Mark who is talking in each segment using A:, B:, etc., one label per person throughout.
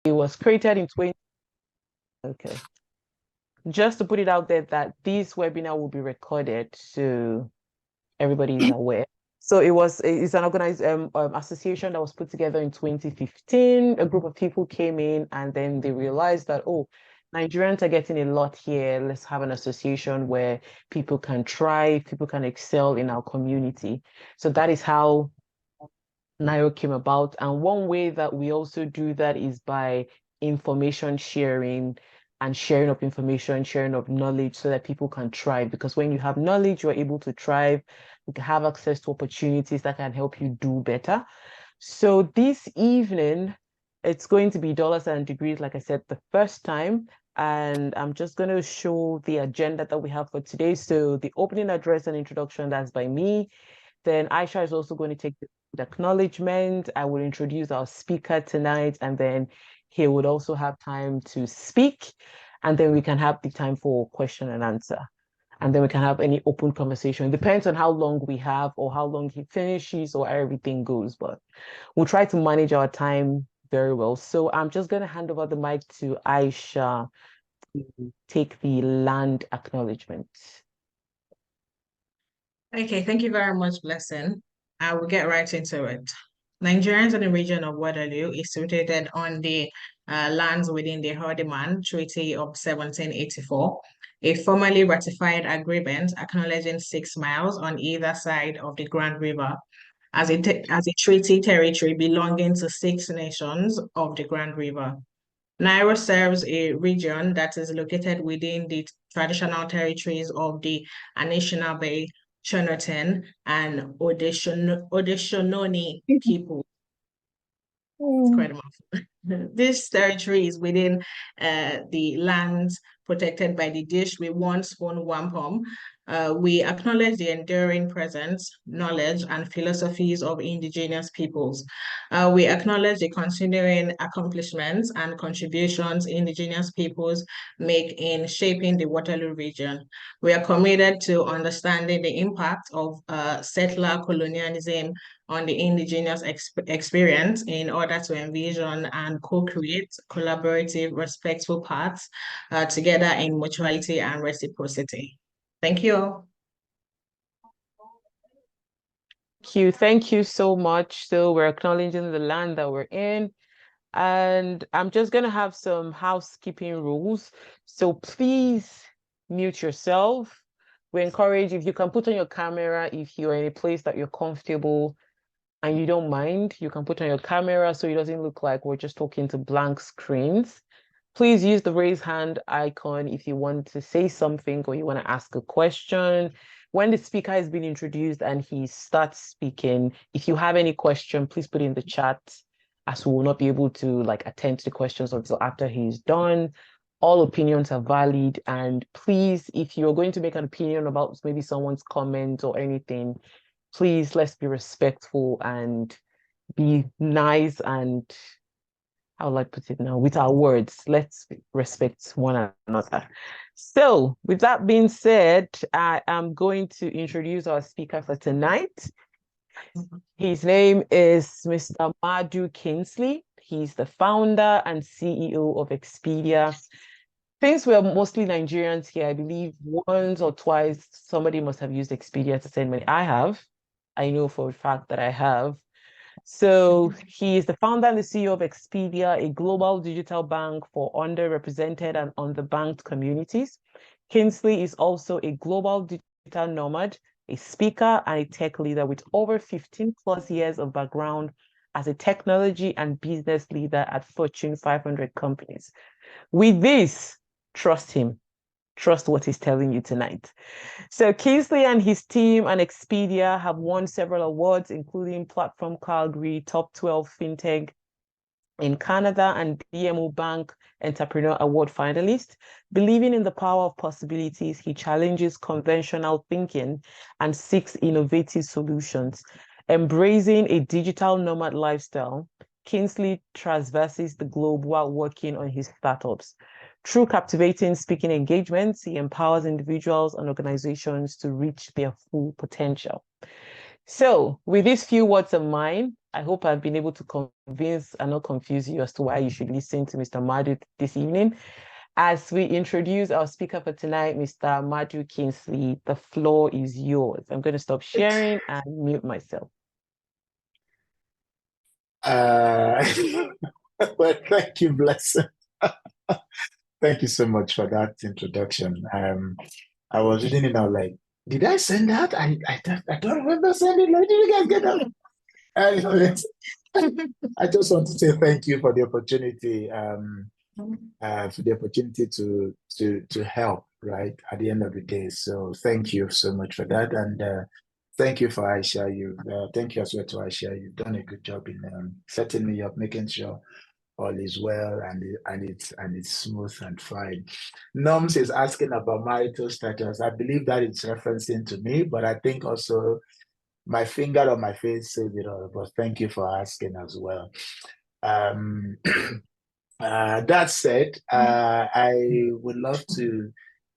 A: It was created in 20. Okay. Just to put it out there that this webinar will be recorded, so everybody is aware. So it's an organized association that was put together in 2015. A group of people came in and then they realized that, oh, Nigerians are getting a lot here. Let's have an association where people can thrive, people can excel in our community. So that is how NIRO came about. And one way that we also do that is by information sharing and sharing of information, sharing of knowledge so that people can thrive. Because when you have knowledge, you're able to thrive, you can have access to opportunities that can help you do better. So this evening, it's going to be Dollars and Degrees, like I said, the first time. And I'm just going to show the agenda that we have for today. So the opening address and introduction, that's by me. Then Aisha is also going to take the acknowledgement. I will introduce our speaker tonight, and then he would also have time to speak. And then we can have the time for question and answer. And then we can have any open conversation. It depends on how long we have or how long he finishes or everything goes. But we'll try to manage our time very well. So I'm just going to hand over the mic to Aisha to take the land acknowledgement.
B: Okay, thank you very much, Blessing. I will get right into it. Nigerians in the region of Waterloo is situated on the lands within the Hardeman Treaty of 1784, a formally ratified agreement acknowledging 6 miles on either side of the Grand River as a treaty territory belonging to 6 nations of the Grand River. Nairo serves a region that is located within the traditional territories of the Anishinaabe, Chonnerton, and Odeshononi people. It's quite a mouthful. This territory is within the lands protected by the Dish with One Spoon Wampum. We acknowledge the enduring presence, knowledge, and philosophies of indigenous peoples. We acknowledge the continuing accomplishments and contributions indigenous peoples make in shaping the Waterloo region. We are committed to understanding the impact of settler colonialism on the indigenous experience in order to envision and co-create collaborative, respectful paths together in mutuality and reciprocity. Thank you.
A: Thank you so much. So we're acknowledging the land that we're in. And I'm just going to have some housekeeping rules. So please mute yourself. We encourage, if you can put on your camera, if you're in a place that you're comfortable and you don't mind, you can put on your camera so it doesn't look like we're just talking to blank screens. Please use the raise hand icon if you want to say something or you want to ask a question. When the speaker has been introduced and he starts speaking, if you have any question, please put it in the chat, as we will not be able to attend to the questions until after he's done. All opinions are valid. And please, if you're going to make an opinion about maybe someone's comment or anything, please, let's be respectful and be nice and, how will I put it now, with our words. Let's respect one another. So with that being said, I am going to introduce our speaker for tonight. His name is Mr. Madu Kingsley. He's the founder and CEO of Expedia. Since we're mostly Nigerians here, I believe once or twice somebody must have used Expedia to send money. I have. I know for a fact that I have. So he is the founder and the CEO of Expedia, a global digital bank for underrepresented and underbanked communities. Kingsley is also a global digital nomad, a speaker, and a tech leader with over 15 plus years of background as a technology and business leader at Fortune 500 companies. With this, trust him. Trust what he's telling you tonight. So Kingsley and his team and Expedia have won several awards, including Platform Calgary Top 12 FinTech in Canada and BMO Bank Entrepreneur Award finalist. Believing in the power of possibilities, he challenges conventional thinking and seeks innovative solutions. Embracing a digital nomad lifestyle, Kingsley traverses the globe while working on his startups. Through captivating speaking engagements, he empowers individuals and organizations to reach their full potential. So with these few words of mine, I hope I've been able to convince and not confuse you as to why you should listen to Mr. Madu this evening. As we introduce our speaker for tonight, Mr. Madu Kingsley, the floor is yours. I'm going to stop sharing and mute myself.
C: Well, thank you, Blessing. Thank you so much for that introduction. I was reading it out like, did I send that? I don't remember sending it. Like, did you guys get that? Anyways, I just want to say thank you for the opportunity, to help, right, at the end of the day. So thank you so much for that, and thank you for Aisha. Thank you as well to Aisha. You've done a good job in setting me up, making sure all is well and it's smooth and fine. Norms is asking about marital status. I believe that it's referencing to me, but I think also my finger on my face says it all. But thank you for asking as well. That said, I would love to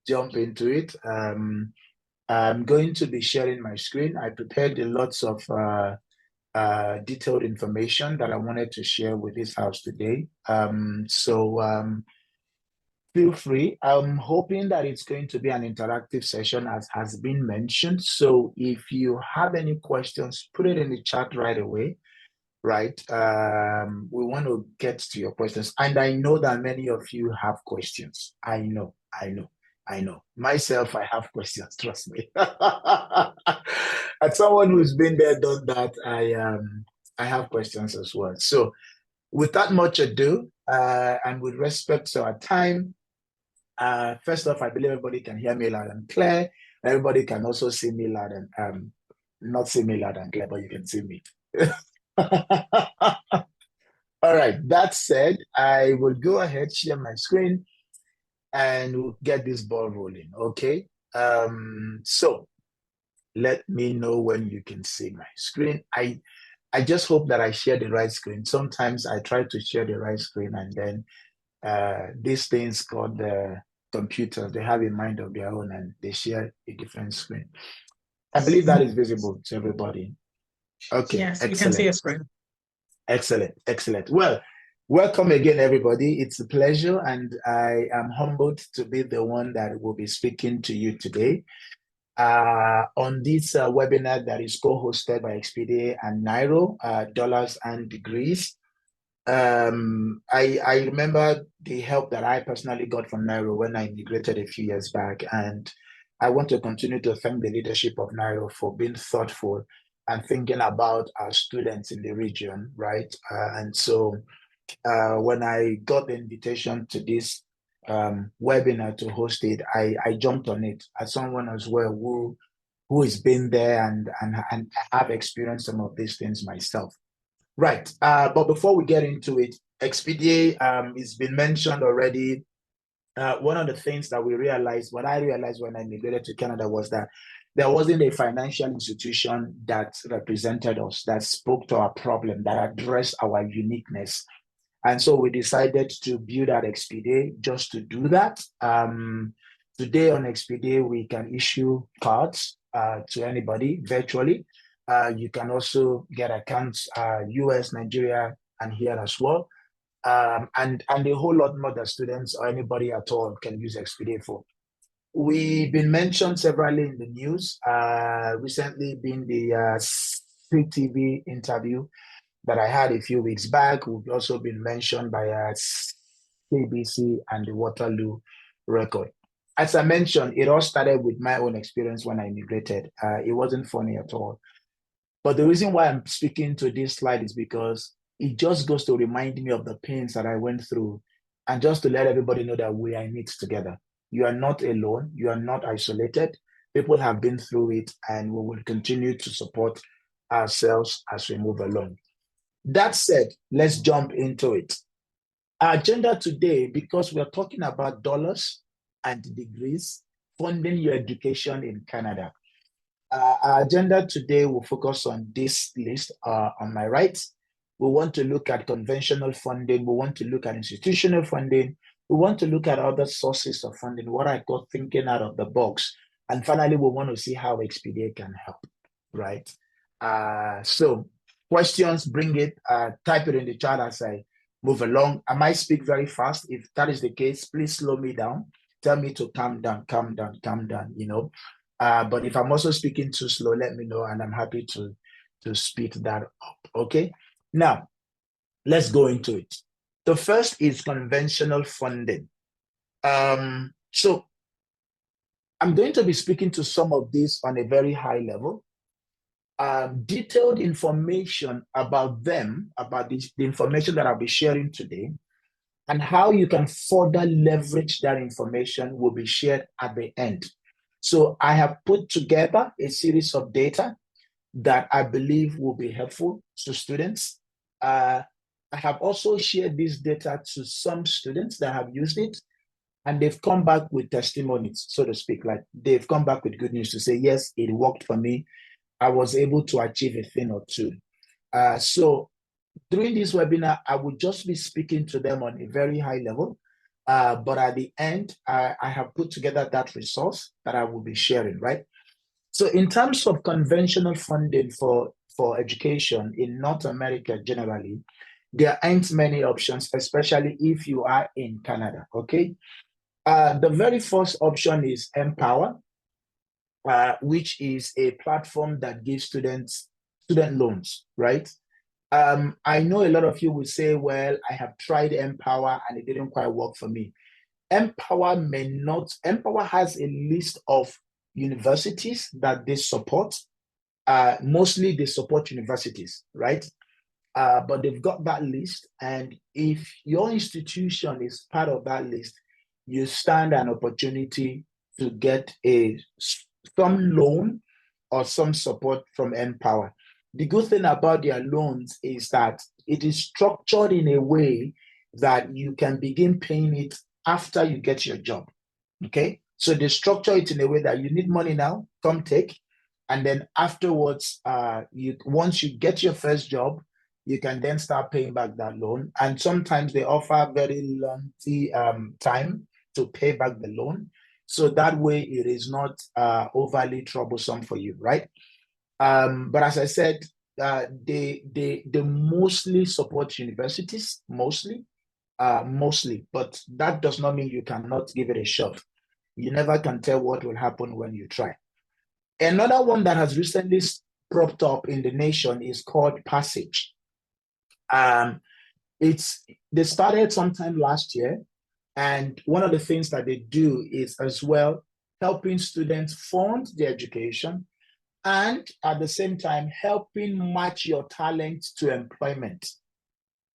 C: jump into it. I'm going to be sharing my screen. I prepared lots of detailed information that I wanted to share with this house today. Feel free. I'm hoping that it's going to be an interactive session, as has been mentioned. So if you have any questions, put it in the chat right away, right? We want to get to your questions. And I know that many of you have questions. I know. Myself, I have questions, trust me. As someone who's been there, done that, I have questions as well. So without much ado, and with respect to our time, first off, I believe everybody can hear me loud and clear. Everybody can also see me loud and not see me loud and clear, but you can see me. All right, that said, I will go ahead, share my screen, and we'll get this ball rolling, okay? So let me know when you can see my screen. I just hope that I share the right screen. Sometimes I try to share the right screen, and then these things called the computers, they have a mind of their own and they share a different screen. I believe that is visible to everybody. Okay,
B: yes,
C: excellent.
B: we can see a screen.
C: Excellent. Well, welcome again, everybody. It's a pleasure, and I am humbled to be the one that will be speaking to you today on this webinar that is co-hosted by Expedia and Nairo, Dollars and Degrees. I remember the help that I personally got from Nairo when I immigrated a few years back, and I want to continue to thank the leadership of Nairo for being thoughtful and thinking about our students in the region, right? And so when I got the invitation to this webinar to host it, I jumped on it as someone as well who has been there and have experienced some of these things myself. Right, but before we get into it, Expedia, it's been mentioned already. One of the things that what I realized when I immigrated to Canada was that there wasn't a financial institution that represented us, that spoke to our problem, that addressed our uniqueness. And so we decided to build out Expedia just to do that. Today on Expedia, we can issue cards to anybody virtually. You can also get accounts US, Nigeria, and here as well. And a whole lot more that students or anybody at all can use Expedia for. We've been mentioned severally in the news, recently being the CTV interview that I had a few weeks back. We've also been mentioned by CBC and the Waterloo Record. As I mentioned, it all started with my own experience when I immigrated. It wasn't funny at all. But the reason why I'm speaking to this slide is because it just goes to remind me of the pains that I went through, and just to let everybody know that we are in it together. You are not alone. You are not isolated. People have been through it, and we will continue to support ourselves as we move along. That said, let's jump into it. Our agenda today, because we're talking about dollars and degrees, funding your education in Canada. Our agenda today will focus on this list on my right. We want to look at conventional funding. We want to look at institutional funding. We want to look at other sources of funding, what I call thinking out of the box. And finally, we want to see how Expedia can help, right? So questions, bring it, type it in the chat as I move along. I might speak very fast. If that is the case, please slow me down. Tell me to calm down, you know. But if I'm also speaking too slow, let me know, and I'm happy to speed that up, okay? Now, let's go into it. The first is conventional funding. So I'm going to be speaking to some of this on a very high level. Detailed information about them, about the information that I'll be sharing today, and how you can further leverage that information will be shared at the end. So I have put together a series of data that I believe will be helpful to students. I have also shared this data to some students that have used it, and they've come back with testimonies, so to speak. Like, they've come back with good news to say, yes, it worked for me. I was able to achieve a thing or two. So during this webinar, I will just be speaking to them on a very high level. But at the end, I have put together that resource that I will be sharing, right? So in terms of conventional funding for education in North America generally, there aren't many options, especially if you are in Canada, okay? The very first option is Empower, which is a platform that gives student loans, right? I know a lot of you will say, well, I have tried Empower and it didn't quite work for me. Empower has a list of universities that they support. Mostly they support universities, right? But they've got that list, and if your institution is part of that list, you stand an opportunity to get some loan or some support from Empower. The good thing about their loans is that it is structured in a way that you can begin paying it after you get your job, okay? So they structure it in a way that you need money now, come take, and then afterwards, once you get your first job, you can then start paying back that loan. And sometimes they offer very lengthy time to pay back the loan. So that way it is not overly troublesome for you, right? But as I said, they mostly support universities, mostly, but that does not mean you cannot give it a shot. You never can tell what will happen when you try. Another one that has recently propped up in the nation is called Passage. They started sometime last year, and one of the things that they do is as well helping students fund their education, and at the same time helping match your talent to employment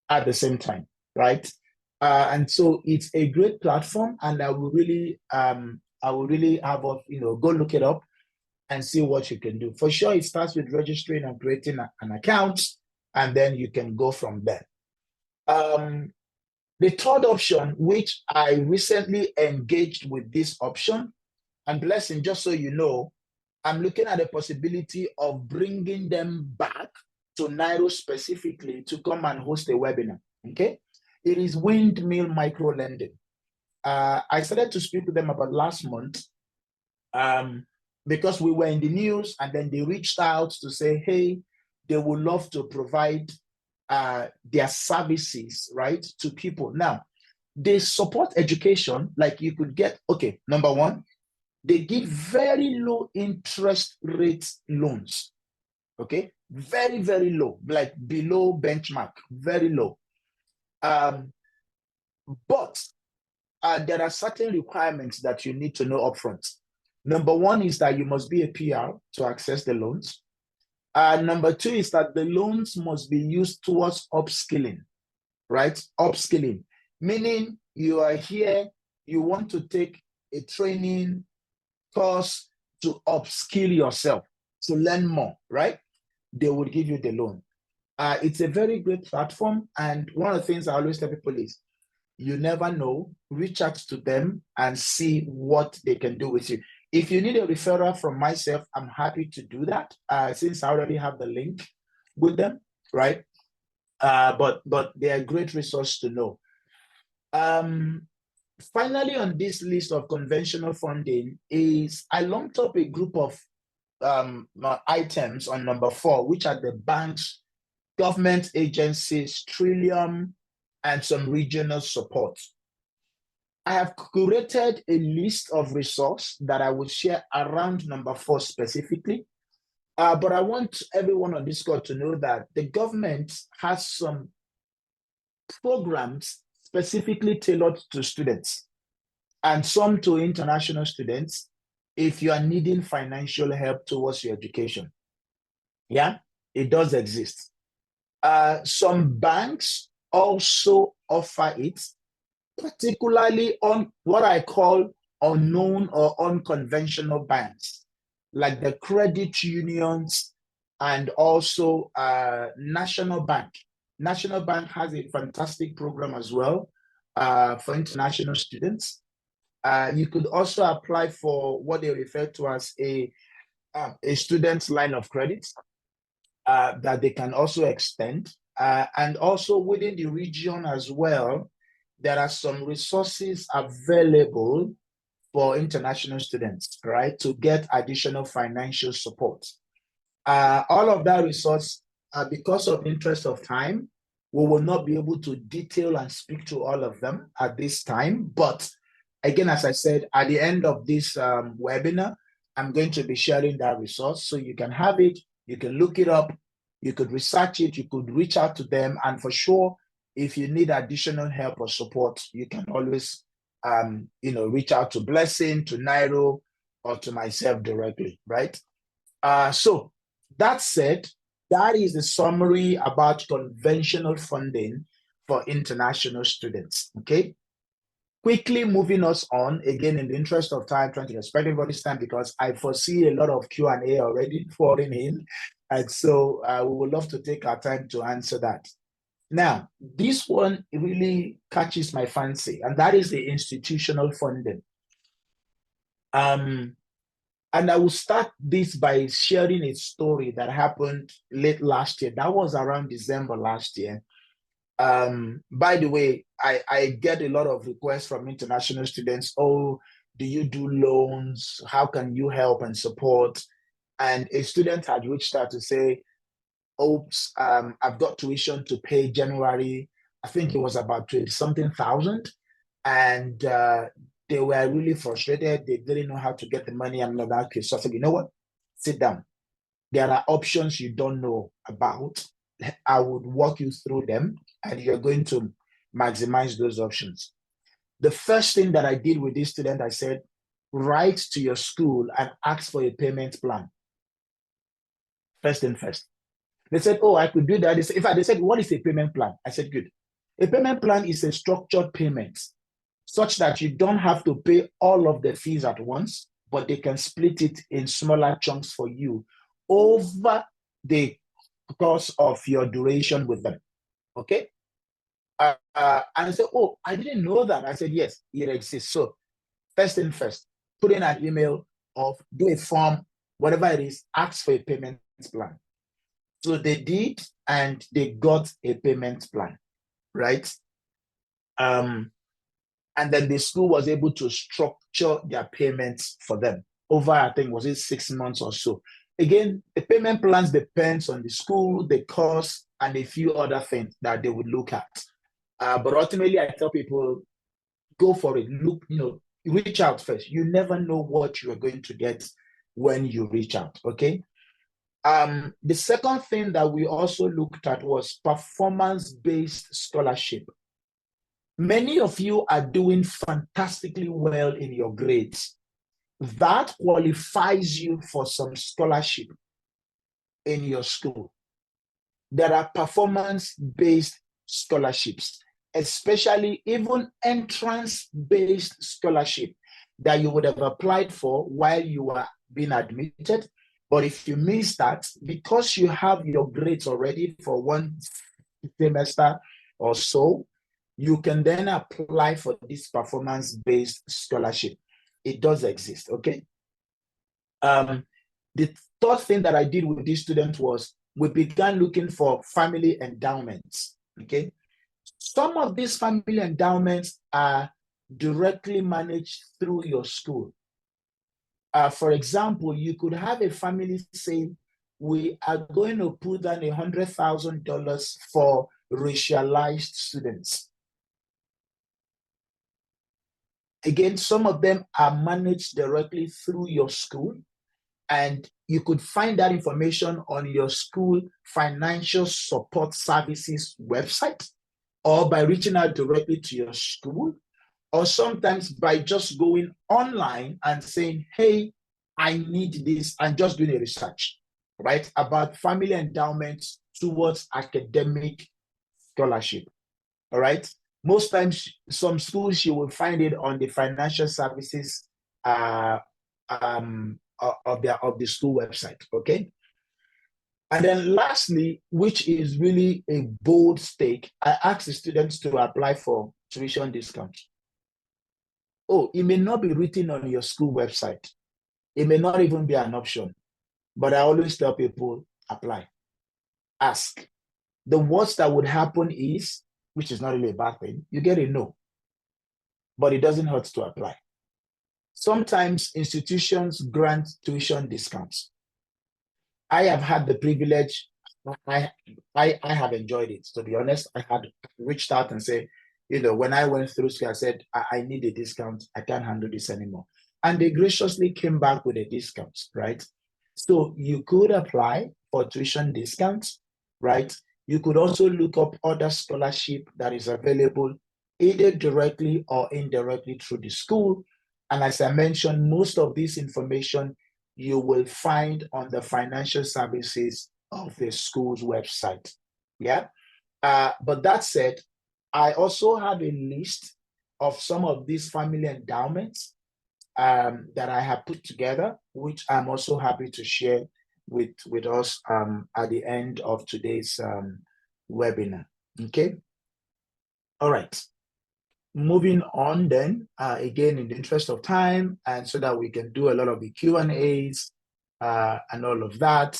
C: at the same time, right? And so it's a great platform, and I will really have go look it up and see what you can do. For sure, it starts with registering and creating an account, and then you can go from there. The third option, which I recently engaged with this option, and Blessing, just so you know, I'm looking at the possibility of bringing them back to NAIRO specifically to come and host a webinar, okay? It is Windmill Microlending. I started to speak to them about last month because we were in the news, and then they reached out to say, hey, they would love to provide their services, right, to people. Now, they support education, like you could get, okay, number one, they give very low interest rate loans, okay? Very, very low, like below benchmark, very low. But there are certain requirements that you need to know upfront. Number one is that you must be a PR to access the loans. Number two is that the loans must be used towards upskilling, right? Upskilling, meaning you are here, you want to take a training course to upskill yourself, to learn more, right? They would give you the loan. It's a very great platform. And one of the things I always tell people is, you never know, reach out to them and see what they can do with you. If you need a referral from myself, I'm happy to do that, since I already have the link with them, right? But they are a great resource to know. Finally, on this list of conventional funding is I lumped up a group of items on number 4, which are the bank's government agencies, Trillium, and some regional support. I have curated a list of resources that I will share around number 4 specifically. But I want everyone on Discord to know that the government has some programs specifically tailored to students and some to international students if you are needing financial help towards your education. Yeah, it does exist. Some banks also offer it, particularly on what I call unknown or unconventional banks, like the credit unions and also National Bank. National Bank has a fantastic program as well for international students. You could also apply for what they refer to as a student's line of credit that they can also extend. And also within the region as well, there are some resources available for international students, right, to get additional financial support. All of that resource, because of interest of time, we will not be able to detail and speak to all of them at this time. But again, as I said, at the end of this webinar, I'm going to be sharing that resource so you can have it, you can look it up, you could research it, you could reach out to them, and for sure, if you need additional help or support, you can always reach out to Blessing, to Nairo, or to myself directly, right? So that said, that is the summary about conventional funding for international students, okay? Quickly moving us on, again, in the interest of time, trying to respect everybody's time because I foresee a lot of Q&A already pouring in. And so we would love to take our time to answer that. Now, this one really catches my fancy, and that is the institutional funding. And I will start this by sharing a story that happened late last year. That was around December last year. By the way, I get a lot of requests from international students. Oh, do you do loans? How can you help and support? And a student had reached out to say, oops, I've got tuition to pay January. I think it was about 20-something thousand. And they were really frustrated. They didn't know how to get the money and all that. So I said, you know what? Sit down. There are options you don't know about. I would walk you through them, and you're going to maximize those options. The first thing that I did with this student, I said, write to your school and ask for a payment plan. First thing first. They said, oh, I could do that. They said, what is a payment plan? I said, good. A payment plan is a structured payment such that you don't have to pay all of the fees at once, but they can split it in smaller chunks for you over the course of your duration with them. Okay? And I said, oh, I didn't know that. I said, yes, it exists. So first thing first, put in an email or do a form, whatever it is, ask for a payment plan. So they did, and they got a payment plan, right? And then the school was able to structure their payments for them over, I think, was it 6 months or so. Again, the payment plans depends on the school, the course, and a few other things that they would look at. But ultimately, I tell people, go for it. Look, reach out first. You never know what you are going to get when you reach out, okay? The second thing that we also looked at was performance-based scholarship. Many of you are doing fantastically well in your grades. That qualifies you for some scholarship in your school. There are performance-based scholarships, especially even entrance-based scholarship that you would have applied for while you were being admitted. But if you miss that, because you have your grades already for one semester or so, you can then apply for this performance-based scholarship. It does exist, okay? The third thing that I did with this student was we began looking for family endowments, okay? Some of these family endowments are directly managed through your school. For example, you could have a family say we are going to put down $100,000 for racialized students. Again, some of them are managed directly through your school, and you could find that information on your school financial support services website, or by reaching out directly to your school, or sometimes by just going online and saying, hey, I need this, and just doing a research, right, about family endowments towards academic scholarship. All right. Most times, some schools, you will find it on the financial services of the school website. Okay. And then lastly, which is really a bold stake, I ask the students to apply for tuition discounts. Oh, it may not be written on your school website. It may not even be an option, but I always tell people, apply, ask. The worst that would happen is, which is not really a bad thing, you get a no, but it doesn't hurt to apply. Sometimes institutions grant tuition discounts. I have had the privilege, I have enjoyed it, to be honest. I had reached out and said, when I went through school, I said, I need a discount. I can't handle this anymore. And they graciously came back with a discount, right? So you could apply for tuition discounts, right? You could also look up other scholarship that is available, either directly or indirectly through the school. And as I mentioned, most of this information you will find on the financial services of the school's website. Yeah. But that said, I also have a list of some of these family endowments that I have put together, which I'm also happy to share with us at the end of today's webinar. Okay. All right. Moving on then, again, in the interest of time, and so that we can do a lot of the Q&As and all of that.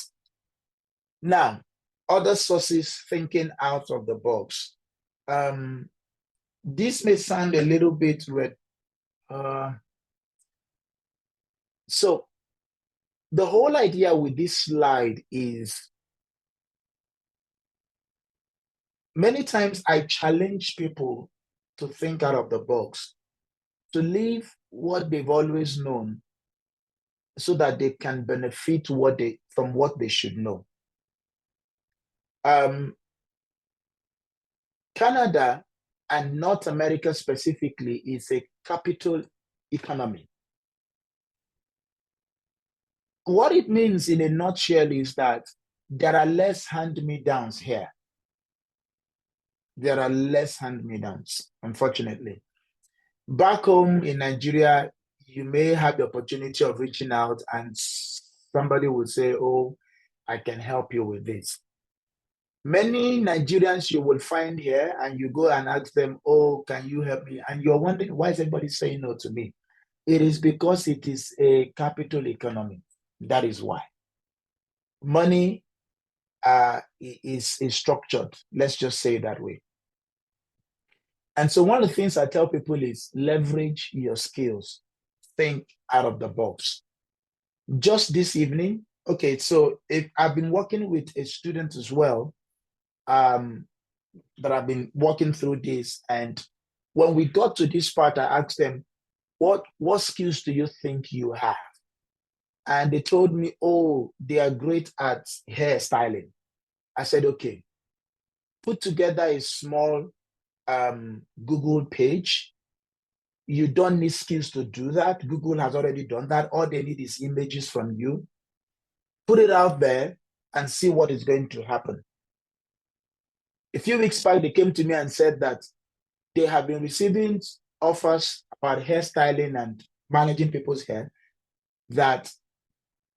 C: Now, other sources thinking out of the box. This may sound a little bit red. So the whole idea with this slide is many times I challenge people to think out of the box, to leave what they've always known so that they can benefit from what they should know. Canada and North America specifically is a capital economy. What it means in a nutshell is that there are less hand-me-downs here. There are less hand-me-downs, unfortunately. Back home in Nigeria, you may have the opportunity of reaching out and somebody would say, oh, I can help you with this. Many Nigerians you will find here and you go and ask them, oh, can you help me? And you're wondering, why is everybody saying no to me? It is because it is a capital economy. That is why. Money is structured. Let's just say it that way. And so one of the things I tell people is leverage your skills. Think out of the box. Just this evening, okay, so if I've been working with a student as well, that I've been working through this. And when we got to this part, I asked them, what skills do you think you have? And they told me, oh, they are great at hairstyling. I said, okay, put together a small Google page. You don't need skills to do that. Google has already done that. All they need is images from you. Put it out there and see what is going to happen. A few weeks back, they came to me and said that they have been receiving offers about hairstyling and managing people's hair, that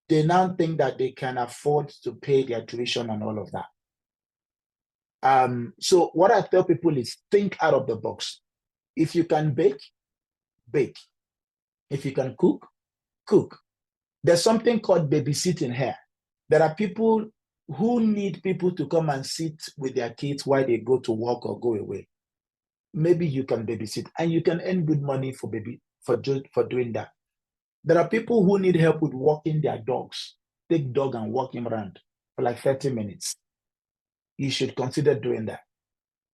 C: they now think that they can afford to pay their tuition and all of that. So what I tell people is think out of the box. If you can bake, bake. If you can cook, cook. There's something called babysitting here. There are people who need people to come and sit with their kids while they go to work or go away. Maybe you can babysit and you can earn good money for doing that. There are people who need help with walking their dogs. Take dog and walk him around. for like 30 minutes, you should consider doing that.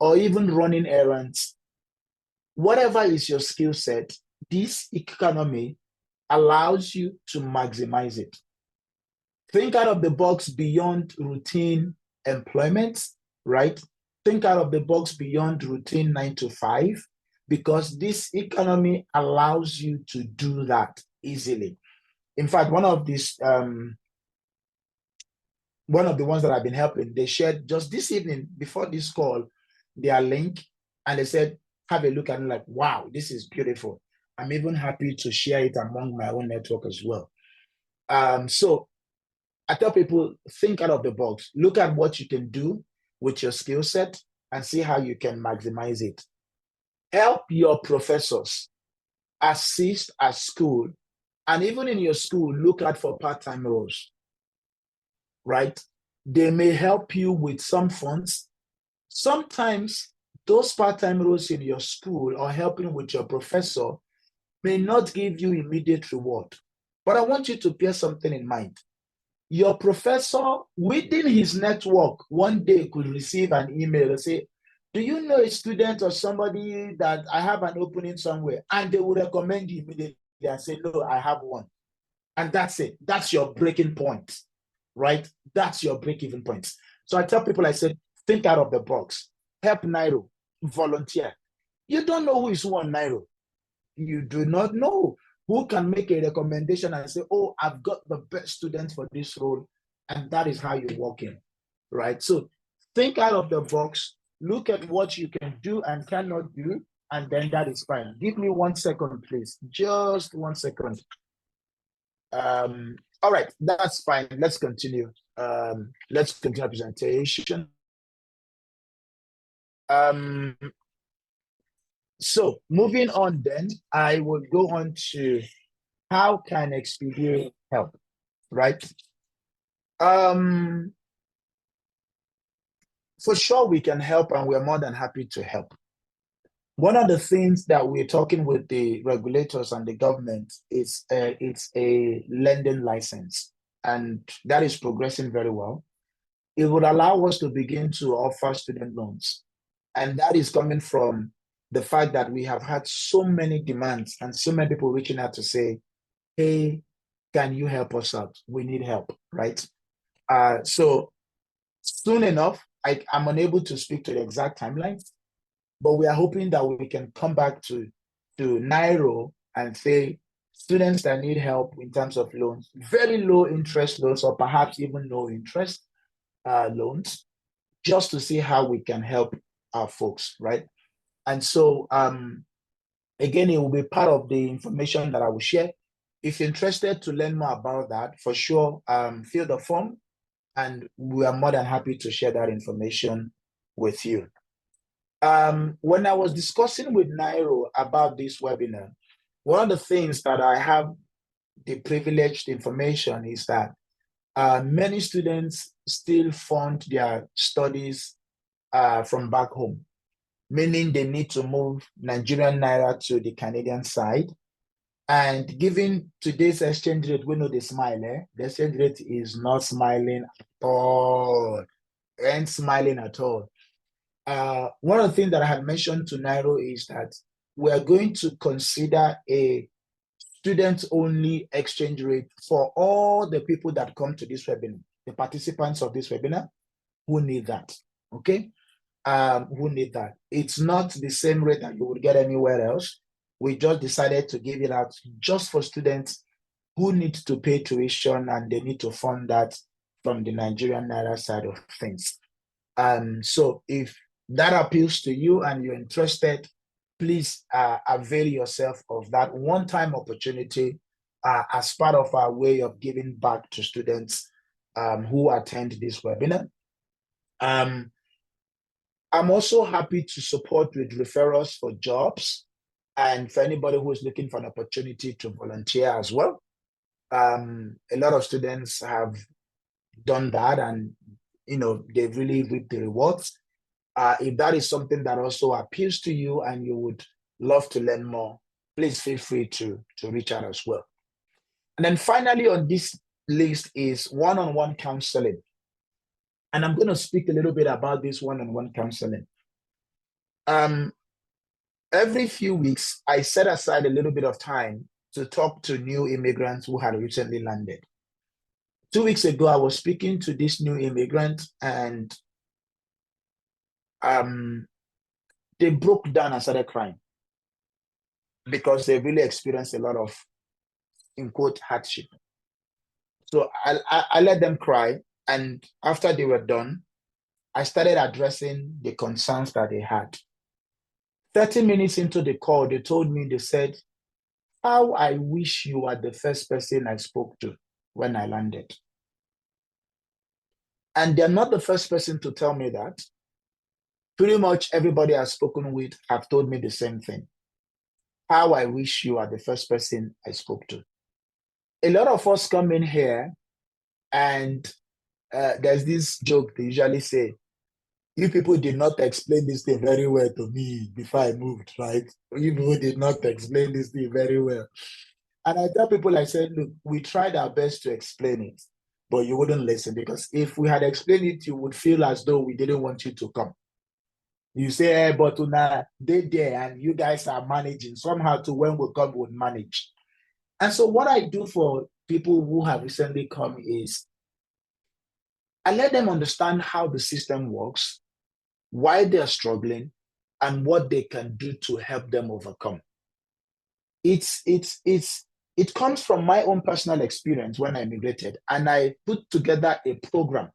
C: Or even running errands. Whatever is your skill set, this economy allows you to maximize it. Think out of the box beyond routine employment, right? Think out of the box beyond routine 9 to 5, because this economy allows you to do that easily. In fact, one of the ones that I've been helping, they shared just this evening before this call their link, and they said, have a look, and like, wow, this is beautiful. I'm even happy to share it among my own network as well. So I tell people, think out of the box, look at what you can do with your skill set and see how you can maximize it. Help your professors, assist at school, and even in your school, look out for part-time roles, right? They may help you with some funds. Sometimes those part-time roles in your school or helping with your professor may not give you immediate reward. But I want you to bear something in mind. Your professor within his network one day could receive an email and say, do you know a student or somebody that I have an opening somewhere? And they will recommend you immediately and say, no, I have one. And that's it. That's your breaking point, right? That's your break-even point. So I tell people, I said, think out of the box. Help Nairo, volunteer. You don't know who is who on Nairo. You do not know who can make a recommendation and say, oh, I've got the best student for this role. And that is how you walk in, right? So think out of the box, look at what you can do and cannot do, and then that is fine. Give me 1 second, please. Just 1 second. All right, that's fine. Let's continue. Let's continue our presentation. So moving on then, I will go on to how can Expedia help, right? For sure we can help, and we're more than happy to help. One of the things that we're talking with the regulators and the government is it's a lending license, and that is progressing very well. It would allow us to begin to offer student loans, and that is coming from the fact that we have had so many demands and so many people reaching out to say, hey, can you help us out? We need help, right? So soon enough, I'm unable to speak to the exact timelines, but we are hoping that we can come back to Nairo and say, students that need help in terms of loans, very low interest loans, or perhaps even no interest loans, just to see how we can help our folks, right? And so, again, it will be part of the information that I will share. If you're interested to learn more about that, for sure, fill the form, and we are more than happy to share that information with you. When I was discussing with Nairo about this webinar, one of the things that I have the privileged information is that many students still fund their studies from back home, meaning they need to move Nigerian Naira to the Canadian side. And given today's exchange rate, we know the smile, the exchange rate is not smiling at all, ain't smiling at all. One of the things that I had mentioned to Nairo is that we are going to consider a student-only exchange rate for all the people that come to this webinar, the participants of this webinar who need that, okay? Who need that. It's not the same rate that you would get anywhere else. We just decided to give it out just for students who need to pay tuition and they need to fund that from the Nigerian Naira side of things. So if that appeals to you and you're interested, please avail yourself of that one-time opportunity as part of our way of giving back to students who attend this webinar. I'm also happy to support with referrals for jobs and for anybody who is looking for an opportunity to volunteer as well. A lot of students have done that, and they've really reaped the rewards. If that is something that also appeals to you and you would love to learn more, please feel free to reach out as well. And then finally on this list is one-on-one counseling. And I'm going to speak a little bit about this one-on-one counseling. Every few weeks, I set aside a little bit of time to talk to new immigrants who had recently landed. 2 weeks ago, I was speaking to this new immigrant, and they broke down and started crying because they really experienced a lot of, in quote, hardship. So I let them cry, and after they were done, I started addressing the concerns that they had. 30 minutes into the call, they told me, they said, "How I wish you were the first person I spoke to when I landed." And they're not the first person to tell me that. Pretty much everybody I've spoken with have told me the same thing. How I wish you are the first person I spoke to. A lot of us come in here, and there's this joke they usually say, "You people did not explain this thing very well to me before I moved, right? You people did not explain this thing very well." And I tell people, I said, "Look, we tried our best to explain it, but you wouldn't listen, because if we had explained it, you would feel as though we didn't want you to come. You say, hey, but now they there and you guys are managing. Somehow to when we come, we'll manage." And so what I do for people who have recently come is I let them understand how the system works, why they're struggling, and what they can do to help them overcome. It comes from my own personal experience when I immigrated, and I put together a program.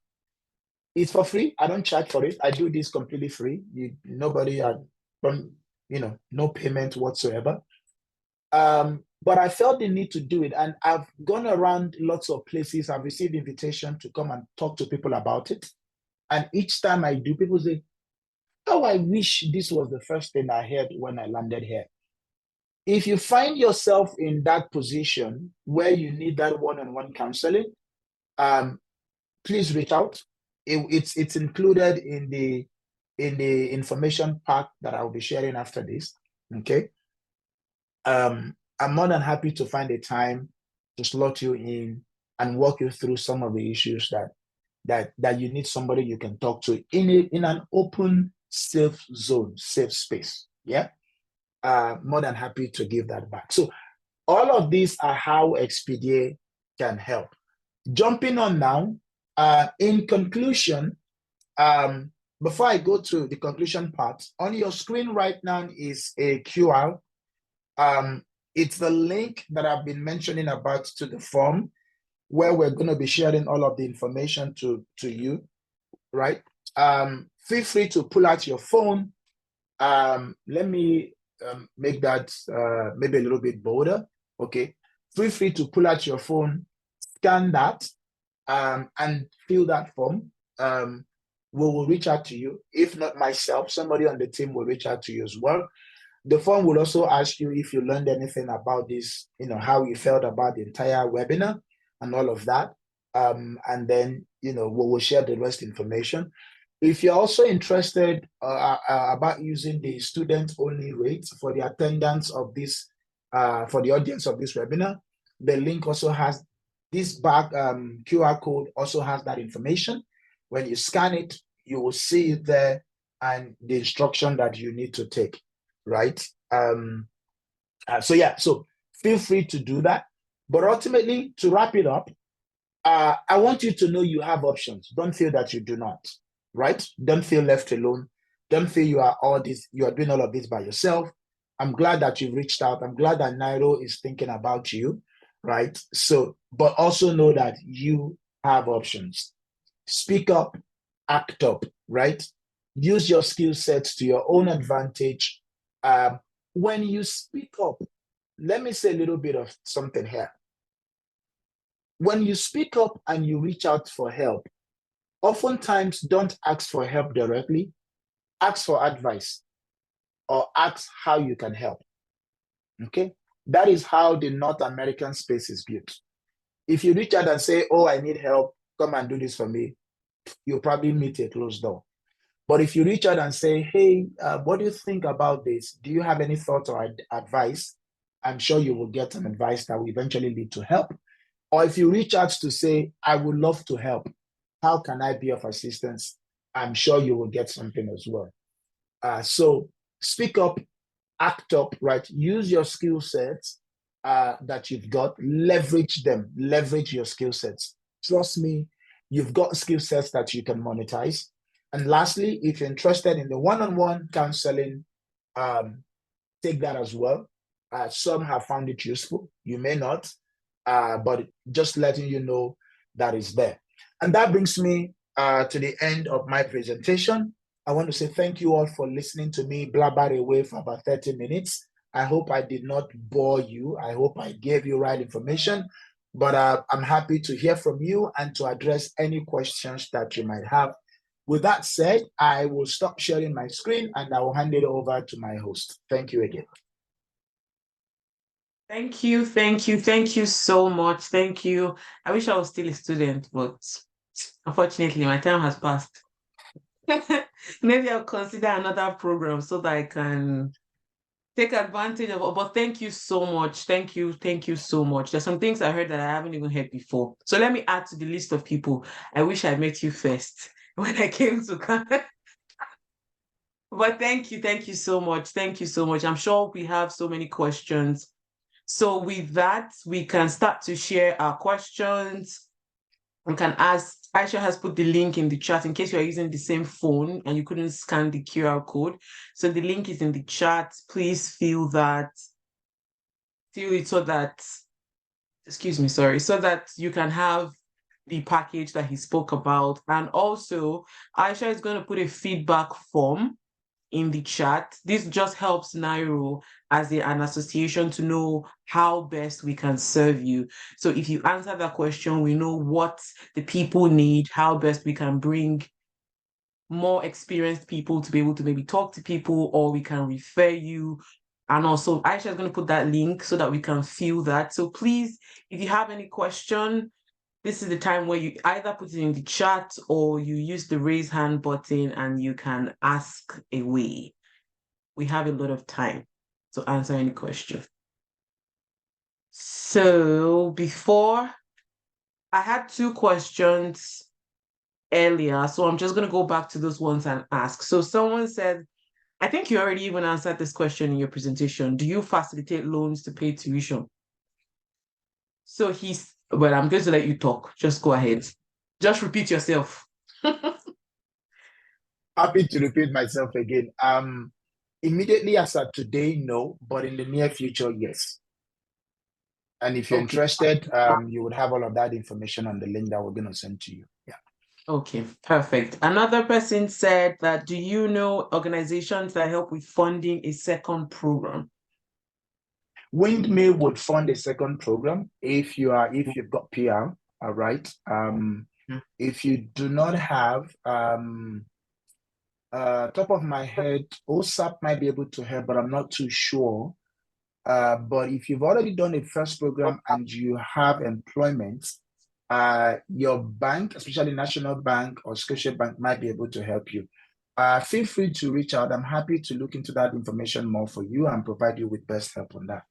C: It's for free. I don't charge for it. I do this completely free. Nobody no payment whatsoever. But I felt the need to do it, and I've gone around lots of places. I've received invitation to come and talk to people about it. And each time I do, people say, "Oh, I wish this was the first thing I heard when I landed here." If you find yourself in that position where you need that one-on-one counseling, please reach out. It's included in the information pack that I'll be sharing after this. Okay. I'm more than happy to find a time to slot you in and walk you through some of the issues that you need somebody you can talk to in an open, safe zone, safe space. Yeah. More than happy to give that back. So all of these are how Expedia can help. Jumping on now, in conclusion, before I go to the conclusion part, on your screen right now is a QR. It's the link that I've been mentioning about to the form, where we're going to be sharing all of the information to you, right? Feel free to pull out your phone. Let me make that maybe a little bit bolder. Okay. Feel free to pull out your phone, scan that, and fill that form. We will reach out to you. If not myself, somebody on the team will reach out to you as well. The form will also ask you if you learned anything about this, how you felt about the entire webinar and all of that. And then, we will share the rest information. If you're also interested about using the student-only rates for the attendance of this, for the audience of this webinar, the link also has this back QR code also has that information. When you scan it, you will see it there and the instruction that you need to take, right? So feel free to do that. But ultimately, to wrap it up, I want you to know you have options. Don't feel that you do not, right? Don't feel left alone. Don't feel you are doing all of this by yourself. I'm glad that you've reached out. I'm glad that Nairo is thinking about you, right? So, but also know that you have options. Speak up, act up, right? Use your skill sets to your own advantage. When you speak up, let me say a little bit of something here. When you speak up and you reach out for help, oftentimes don't ask for help directly. Ask for advice or ask how you can help. Okay? That is how the North American space is built. If you reach out and say, "Oh, I need help, come and do this for me," you'll probably meet a closed door. But if you reach out and say, "Hey, what do you think about this? Do you have any thoughts or advice?" I'm sure you will get some advice that will eventually lead to help. Or if you reach out to say, "I would love to help," how can I be of assistance, I'm sure you will get something as well. So speak up, act up, right? Use your skill sets that you've got, leverage them, leverage your skill sets. Trust me, you've got skill sets that you can monetize. And lastly, if you're interested in the one-on-one counseling, take that as well. Some have found it useful. You may not, but just letting you know that is there. And that brings me to the end of my presentation. I want to say thank you all for listening to me blabber away for about 30 minutes. I hope I did not bore you. I hope I gave you right information, but I'm happy to hear from you and to address any questions that you might have. With that said, I will stop sharing my screen and I will hand it over to my host. Thank you again.
A: Thank you so much. Thank you. I wish I was still a student, but unfortunately, my time has passed. Maybe I'll consider another program so that I can take advantage of it. But thank you so much. Thank you so much. There's some things I heard that I haven't even heard before. So let me add to the list of people. I wish I met you first when I came to Ghana. But thank you so much. Thank you so much. I'm sure we have so many questions. So with that, we can start to share our questions. We can ask. Aisha has put the link in the chat in case you are using the same phone and you couldn't scan the QR code. So the link is in the chat. Please fill it so that, so that you can have the package that he spoke about. And also, Aisha is going to put a feedback form in the chat. This just helps NAIRO as an association to know how best we can serve you. So if you answer that question, we know what the people need, how best we can bring more experienced people to be able to maybe talk to people, or we can refer you. And also, Aisha is going to put that link so that we can fill that. So please, if you have any question, this is the time where you either put it in the chat or you use the raise hand button and you can ask away. We have a lot of time to answer any question. So before, I had 2 questions earlier, so I'm just going to go back to those ones and ask. So someone said, I think you already even answered this question in your presentation. Do you facilitate loans to pay tuition? So well, I'm going to let you talk. Just go ahead. Just repeat yourself.
C: Happy to repeat myself again. Immediately as of today, no, but in the near future, yes. And if you're interested, you would have all of that information on the link that we're going to send to you. Yeah.
A: Okay, perfect. Another person said that, do you know organizations that help with funding a second program?
C: Windmill would fund a second program if you've got PR, all right. If you do not have, top of my head, OSAP might be able to help, but I'm not too sure. But if you've already done a first program and you have employment, your bank, especially National Bank or Scotiabank, might be able to help you. Feel free to reach out. I'm happy to look into that information more for you and provide you with best help on that.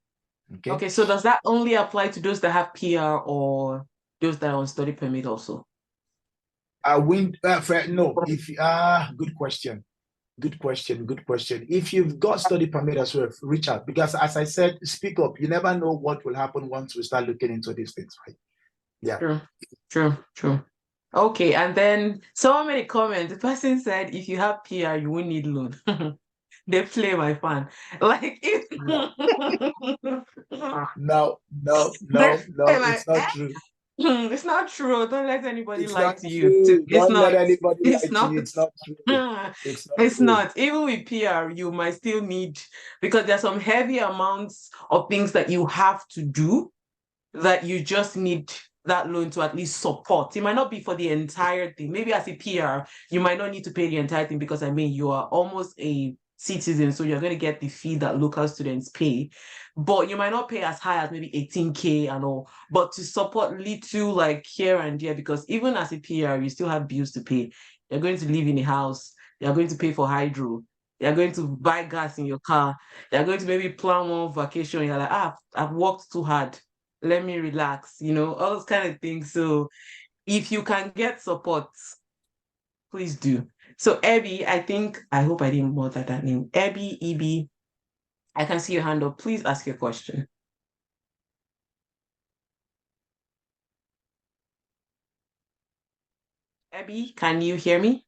A: Okay, so does that only apply to those that have PR or those that are on study permit also?
C: No. If good question. If you've got study permit as well, reach out, because as I said, speak up. You never know what will happen once we start looking into these things, right? Yeah.
A: True. Okay, and then someone made a comment. The person said, if you have PR, you won't need loan. They play my fan. Like if
C: No, it's not true.
A: It's not true. Don't let anybody lie to
C: you.
A: It's
C: Don't
A: not.
C: let anybody lie
A: It's
C: to
A: not.
C: you. It's not true.
A: It's not. Even with PR, you might still need, because there's some heavy amounts of things that you have to do that you just need that loan to at least support. It might not be for the entire thing. Maybe as a PR, you might not need to pay the entire thing because, I mean, you are almost a citizen, so you're going to get the fee that local students pay. But you might not pay as high as maybe 18K and all, but to support little like here and there, because even as a PR, you still have bills to pay. You're going to live in a house. You're going to pay for hydro. You're going to buy gas in your car. You're going to maybe plan one vacation. You're like, I've worked too hard. Let me relax, all those kind of things. So if you can get support, please do. So Abby, I hope I didn't bother that name. Abby, EB, I can see your hand up. Please ask your question. Abby, can you hear me?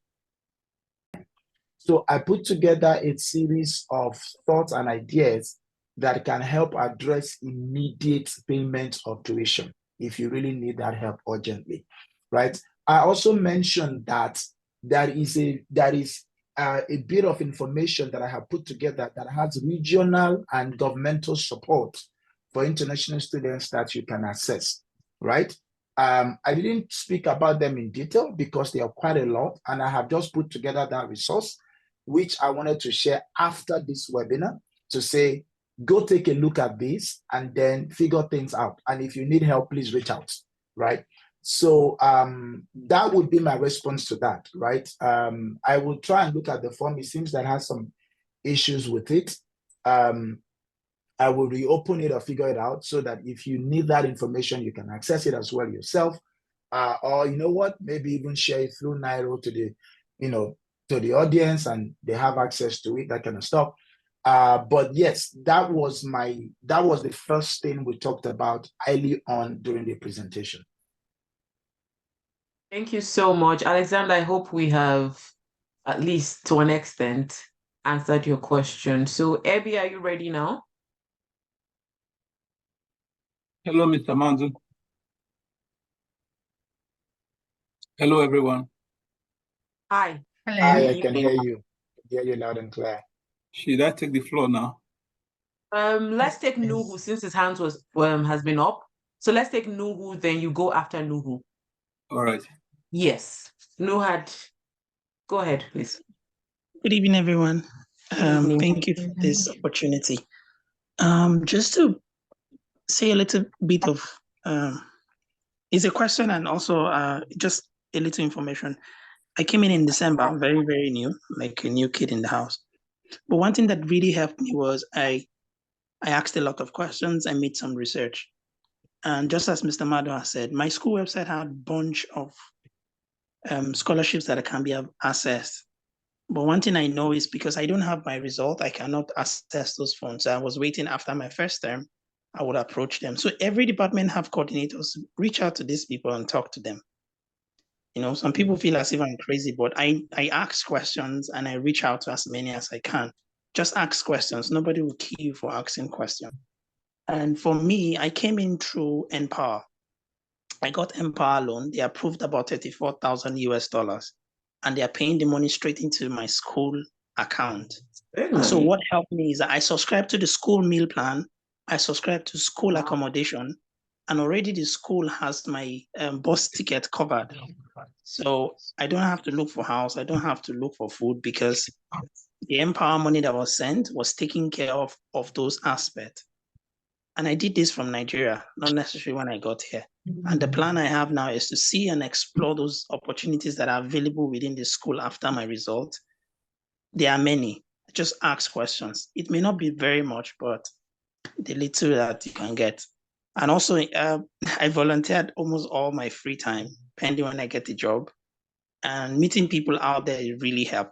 C: So I put together a series of thoughts and ideas that can help address immediate payment of tuition if you really need that help urgently, right? I also mentioned that there is a bit of information that I have put together that has regional and governmental support for international students that you can access, right? I didn't speak about them in detail because they are quite a lot, and I have just put together that resource, which I wanted to share after this webinar to say, go take a look at this and then figure things out. And if you need help, please reach out, right? So that would be my response to that, right? I will try and look at the form. It seems that has some issues with it. I will reopen it or figure it out so that if you need that information, you can access it as well yourself. Or you know what, maybe even share it through Nairo to the, to the audience and they have access to it, that kind of stuff. But yes, that was the first thing we talked about early on during the presentation.
A: Thank you so much, Alexander. I hope we have, at least to an extent, answered your question. So Abby, are you ready now?
D: Hello, Mr. Manzo. Hello, everyone.
A: Hi.
B: Hello.
C: Hi, I can hear you. Hear you loud and clear.
D: Should I take the floor now?
A: Let's take Nuhu since his hand has been up. So let's take Nuhu, then you go after Nuhu.
D: All right.
A: Yes. Nuhad, go ahead, please.
E: Good evening, everyone.
A: evening.
E: Thank you for this opportunity. Just to say a little bit of, it's a question and also just a little information. I came in December. I'm very, very new, like a new kid in the house. But one thing that really helped me was I asked a lot of questions. I made some research. And just as Mr. Mado has said, my school website had a bunch of scholarships that can be accessed. But one thing I know is because I don't have my result, I cannot access those funds. So I was waiting after my first term, I would approach them. So every department have coordinators, reach out to these people and talk to them. Some people feel as if I'm crazy, but I ask questions and I reach out to as many as I can. Just ask questions. Nobody will kill you for asking questions. And for me, I came in through Empower. I got Empower loan. They approved about $34,000 US, and they are paying the money straight into my school account. And so what helped me is that I subscribed to the school meal plan. I subscribed to school accommodation, and already the school has my bus ticket covered. So I don't have to look for house. I don't have to look for food because the Empower money that was sent was taking care of those aspects. And I did this from Nigeria, not necessarily when I got here. And the plan I have now is to see and explore those opportunities that are available within the school after my result. There are many. Just ask questions. It may not be very much, but the little that you can get. And also, I volunteered almost all my free time, pending when I get the job. And meeting people out there really helped.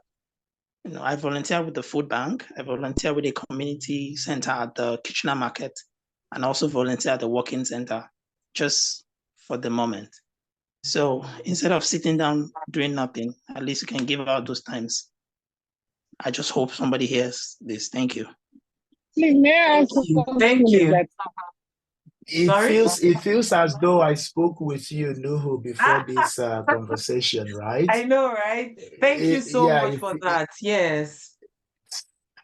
E: I volunteer with the food bank. I volunteer with a community center at the Kitchener Market, and also volunteer at the walk-in center, just for the moment. So instead of sitting down doing nothing, at least you can give out those times. I just hope somebody hears this. Thank you.
F: Please, may I ask
A: Thank you.
C: It feels as though I spoke with you, Nuhu, before this conversation, right?
A: I know, right? Thank you so much for that. Yes.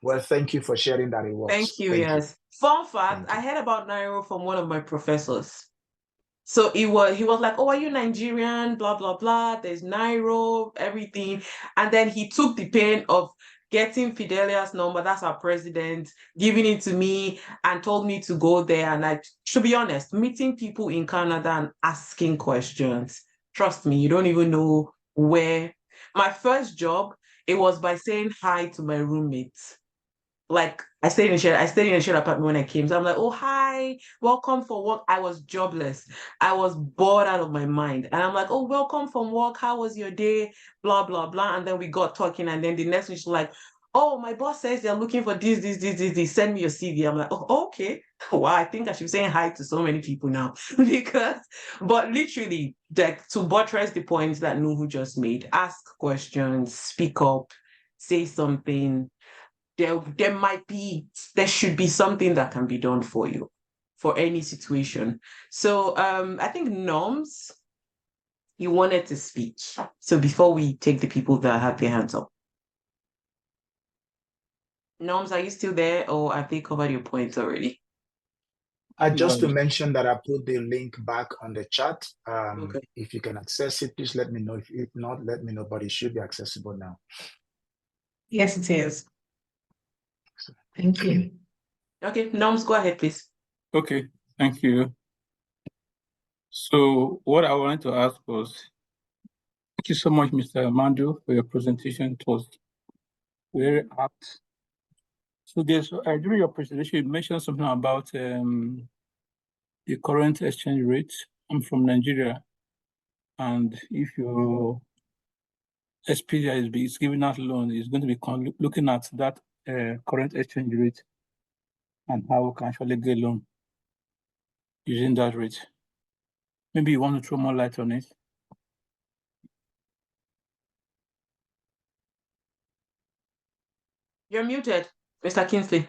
C: Well, thank you for sharing that. It was.
A: Thank you. Yes. Fun fact: I heard about Nairo from one of my professors. So he was like, "Oh, are you Nigerian? Blah blah blah. There's Nairo, everything." And then he took the pain of getting Fidelia's number, that's our president, giving it to me and told me to go there. And to be honest, meeting people in Canada and asking questions, trust me, you don't even know where. My first job, it was by saying hi to my roommates. like I stayed in a shared apartment when I came. So I'm like, oh hi, welcome for work. I was jobless. I was bored out of my mind. And I'm like, oh, welcome from work. How was your day? Blah, blah, blah. And then we got talking. And then the next week she's like, oh, my boss says they're looking for this. Send me your CV. I'm like, oh, okay. Wow, I think I should be saying hi to so many people now. But literally, like, to buttress the points that Nuhu just made, ask questions, speak up, say something. There should be something that can be done for you for any situation. So I think Norms, you wanted to speak. So before we take the people that have their hands up. Norms, are you still there or have they covered your points already?
C: Just to mention that I put the link back on the chat.
A: Okay.
C: If you can access it, please let me know. If not, let me know, but it should be accessible now.
B: Yes, it is. Thank you.
A: Okay, Norms, go ahead, please.
D: Okay, thank you. So what I wanted to ask was, thank you so much, Mr. Amandu, for your presentation. It was very apt. So during your presentation, you mentioned something about the current exchange rate. I'm from Nigeria, and if your SPDI is giving out loan, is going to be looking at that current exchange rate and how we can actually get loan using that rate. Maybe you want to throw more light on it.
A: You're muted, Mr. Kingsley.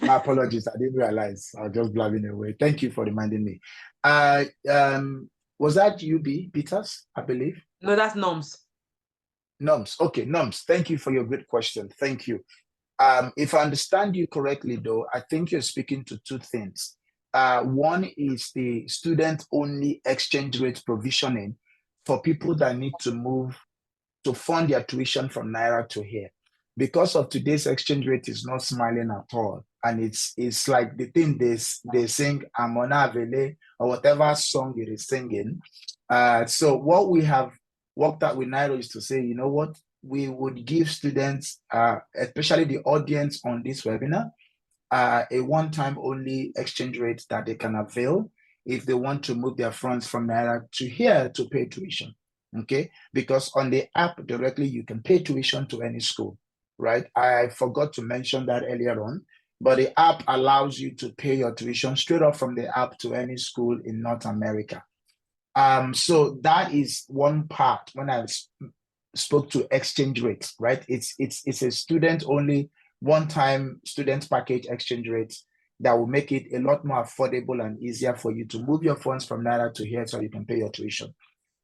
C: My apologies, I didn't realize. I was just blabbing away. Thank you for reminding me. Was that UB Peters, I believe?
A: No, that's Norms.
C: Norms. Okay, Norms. Thank you for your great question. Thank you. If I understand you correctly, though, I think you're speaking to two things. One is the student-only exchange rate provisioning for people that need to move to fund their tuition from Naira to here. Because of today's exchange rate is not smiling at all. And it's like the thing they sing, Amona Vele, or whatever song it is singing. So what we have worked out with Naira is to say, you know what, we would give students, especially the audience on this webinar, a one-time only exchange rate that they can avail if they want to move their funds from Naira to here to pay tuition. Okay, because on the app directly you can pay tuition to any school, right? I forgot to mention that earlier on, but the app allows you to pay your tuition straight up from the app to any school in North America. So that is one part when I spoke to exchange rates, right? It's a student only one-time student package exchange rate that will make it a lot more affordable and easier for you to move your funds from Naira to here so you can pay your tuition.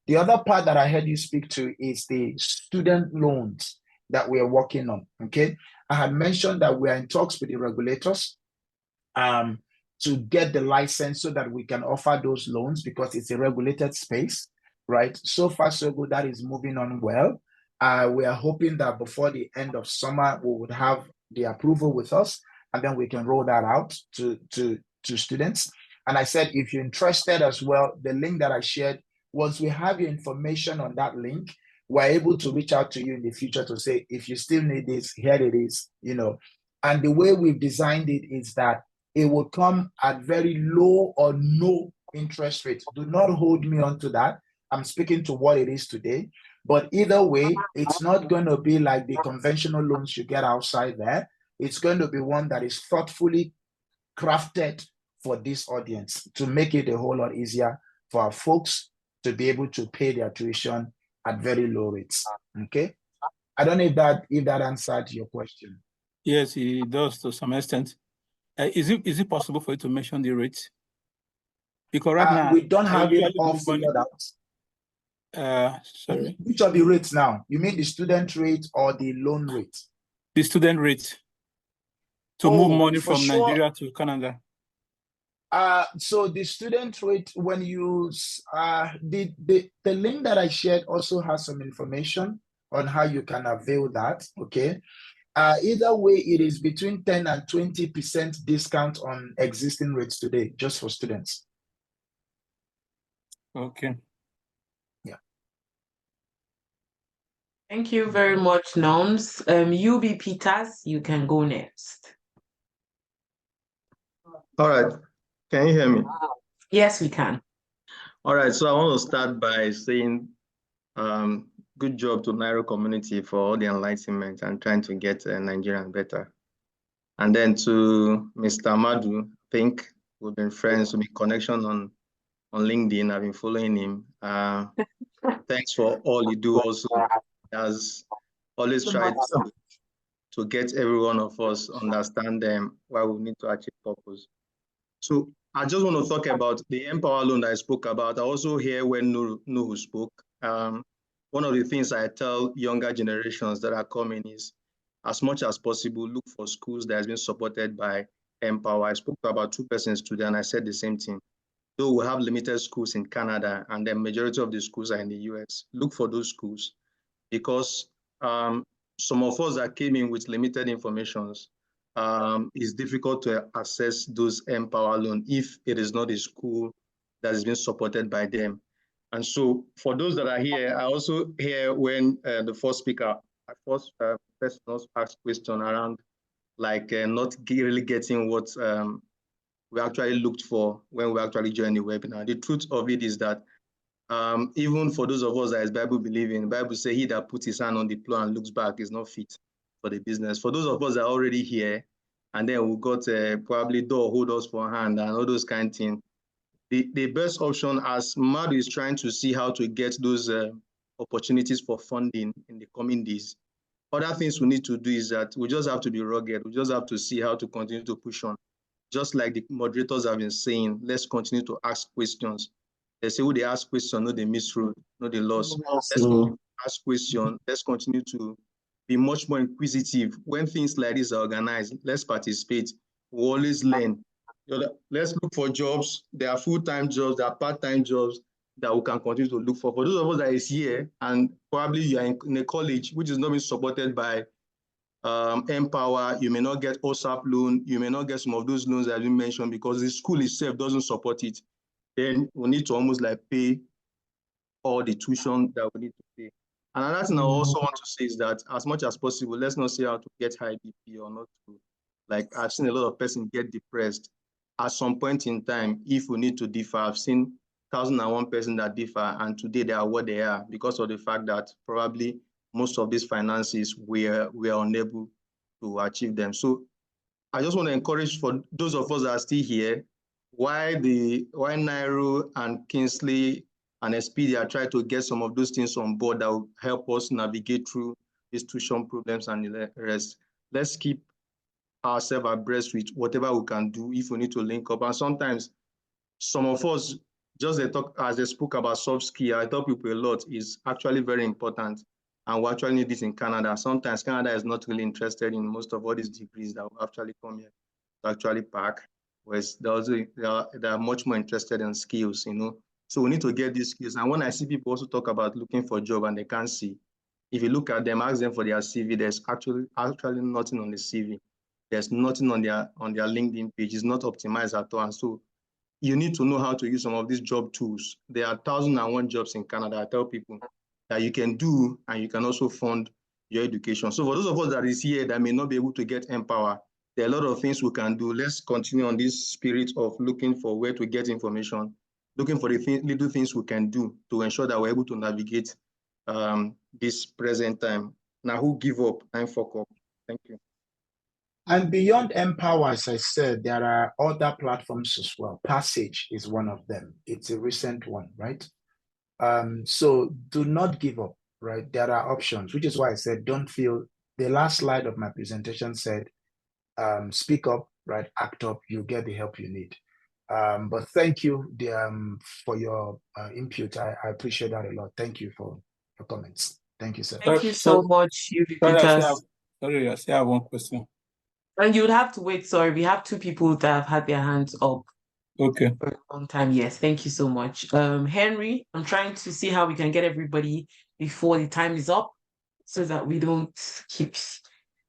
C: The other part that I heard you speak to is the student loans that we are working on, okay? I had mentioned that we are in talks with the regulators to get the license so that we can offer those loans because it's a regulated space, right? So far, so good. That is moving on well. We are hoping that before the end of summer, we would have the approval with us, and then we can roll that out to students. And I said, if you're interested as well, the link that I shared, once we have your information on that link, we're able to reach out to you in the future to say, if you still need this, here it is, you know. And the way we've designed it is that it will come at very low or no interest rate. Do not hold me onto that. I'm speaking to what it is today. But either way, it's not going to be like the conventional loans you get outside there. It's going to be one that is thoughtfully crafted for this audience to make it a whole lot easier for our folks to be able to pay their tuition at very low rates. Okay. I don't know if that answered your question.
D: Yes, it does to some extent. Is it possible for you to mention the rates? Because right now
C: we don't have it all figured out.
D: Sorry.
C: Which of the rates now? You mean the student rate or the loan rate?
D: The student rate to move money from Nigeria to Canada.
C: So the student rate, when you the link that I shared also has some information on how you can avail that. Okay. Either way, it is between 10 and 20% discount on existing rates today, just for students.
D: Okay.
C: Yeah.
A: Thank you very much, Noms. UB Peters, you can go next.
G: All right. Can you hear me?
A: Yes, we can.
G: All right. So I want to start by saying good job to Nairo community for all the enlightenment and trying to get Nigerian better. And then to Mr. Madu, I think we've been friends, we've been connection on LinkedIn. I've been following him. Thanks for all you do also. He has always tried to get every one of us understand them why we need to achieve purpose. So I just want to talk about the Empower loan that I spoke about. I also hear when Nuhu spoke. One of the things I tell younger generations that are coming is, as much as possible, look for schools that has been supported by Empower. I spoke to about 2 persons today, and I said the same thing. Though we have limited schools in Canada, and the majority of the schools are in the US, look for those schools, because some of us that came in with limited informations, it's difficult to access those Empower loan if it is not a school that is being supported by them. And so for those that are here, I also hear when the first speaker, person also asked question around like not really getting what we actually looked for when we actually joined the webinar. The truth of it is that even for those of us that is Bible believing, the Bible says he that puts his hand on the plow and looks back is not fit for the business. For those of us that are already here, and then we got probably door hold us for a hand and all those kind of things, the best option, as Madu is trying to see how to get those opportunities for funding in the coming days, other things we need to do is that we just have to be rugged. We just have to see how to continue to push on. Just like the moderators have been saying, let's continue to ask questions. They say, they ask questions, no, they miss road, no, they lost. Let's ask questions. Let's continue to be much more inquisitive. When things like this are organized, let's participate. We always learn. Let's look for jobs. There are full-time jobs, there are part-time jobs that we can continue to look for. For those of us that is here, and probably you are in a college which is not being supported by Empower, you may not get OSAP loan, you may not get some of those loans that have been mentioned because the school itself doesn't support it. Then we need to almost like pay all the tuition that we need to pay. And another thing I also want to say is that as much as possible, let's not say how to get high BP or not to. Like I've seen a lot of persons get depressed. At some point in time, if we need to differ, I've seen 1,001 persons that differ, and today they are what they are because of the fact that probably most of these finances we are unable to achieve them. So I just want to encourage for those of us that are still here, why Nairo and Kingsley and Expedia try to get some of those things on board that will help us navigate through these tuition problems and the rest. Let's keep ourselves abreast with whatever we can do if we need to link up. And sometimes some of us, just as they spoke about soft skill, I tell people a lot, is actually very important. And we actually need this in Canada. Sometimes Canada is not really interested in most of all these degrees that will actually come here to actually pack, whereas they are much more interested in skills, So we need to get these skills. And when I see people also talk about looking for a job and they can't see, if you look at them, ask them for their CV, there's actually nothing on the CV. There's nothing on their LinkedIn page. It's not optimized at all. And so you need to know how to use some of these job tools. There are 1,001 jobs in Canada. I tell people that you can do, and you can also fund your education. So for those of us that is here that may not be able to get Empower, there are a lot of things we can do. Let's continue on this spirit of looking for where to get information, looking for the little things we can do to ensure that we're able to navigate this present time. Now, who give up and fuck up? Thank you.
C: And beyond Empower, as I said, there are other platforms as well. Passage is one of them. It's a recent one, right? So do not give up, right? There are options, which is why I said, don't feel, the last slide of my presentation said, speak up, right? Act up, you get the help you need. But thank you for your input. I appreciate that a lot. Thank you for your comments. Thank you, sir.
A: Thank you so much, UB Peters.
D: Sorry, I still have one question.
A: And you would have to wait, sorry. We have 2 people that have had their hands up.
D: Okay.
A: For a long time. Yes, thank you so much. Henry, I'm trying to see how we can get everybody before the time is up so that we don't keep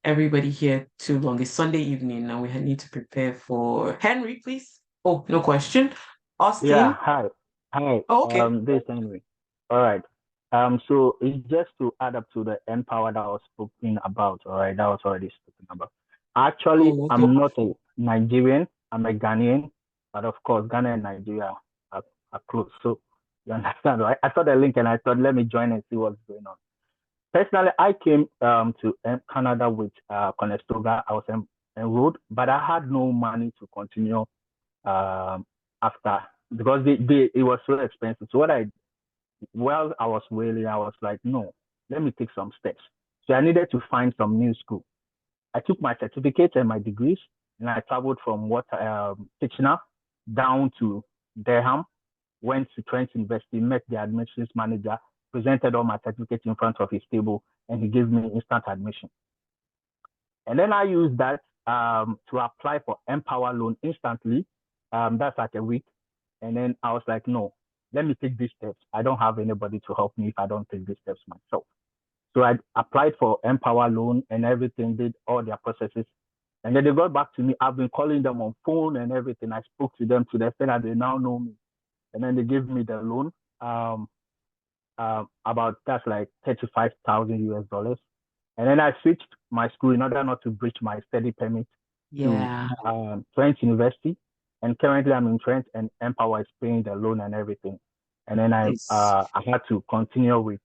A: everybody here too long. It's Sunday evening and we need to prepare for Henry, please. Oh, no question. Austin.
H: Yeah, hi.
A: Oh, okay.
H: This is Henry. All right. So it's just to add up to the Empower that I was speaking about, all right, that was already spoken about. Actually,
A: Oh, okay.
H: I'm not a Nigerian, I'm a Ghanaian, but of course, Ghana and Nigeria are close. So you understand, right? I saw the link and I thought, let me join and see what's going on. Personally, I came to Canada with Conestoga. I was enrolled, but I had no money to continue after because it was so expensive. So while I was waiting, I was like, no, let me take some steps. So I needed to find some new school. I took my certificates and my degrees, and I traveled from Kitchener down to Durham, went to Trent University, met the admissions manager, presented all my certificates in front of his table, and he gave me instant admission. And then I used that to apply for Empower loan instantly. That's like a week. And then I was like, no, let me take these steps. I don't have anybody to help me if I don't take these steps myself. So I applied for Empower loan and everything, did all their processes. And then they got back to me. I've been calling them on phone and everything. I spoke to them to the extent that they now know me. And then they gave me the loan. About that's like 35,000 US dollars. And then I switched my school in order not to breach my study permit
A: Yeah.
H: to Trent University. And currently I'm in Trent and Empower is paying the loan and everything. And then I had to continue with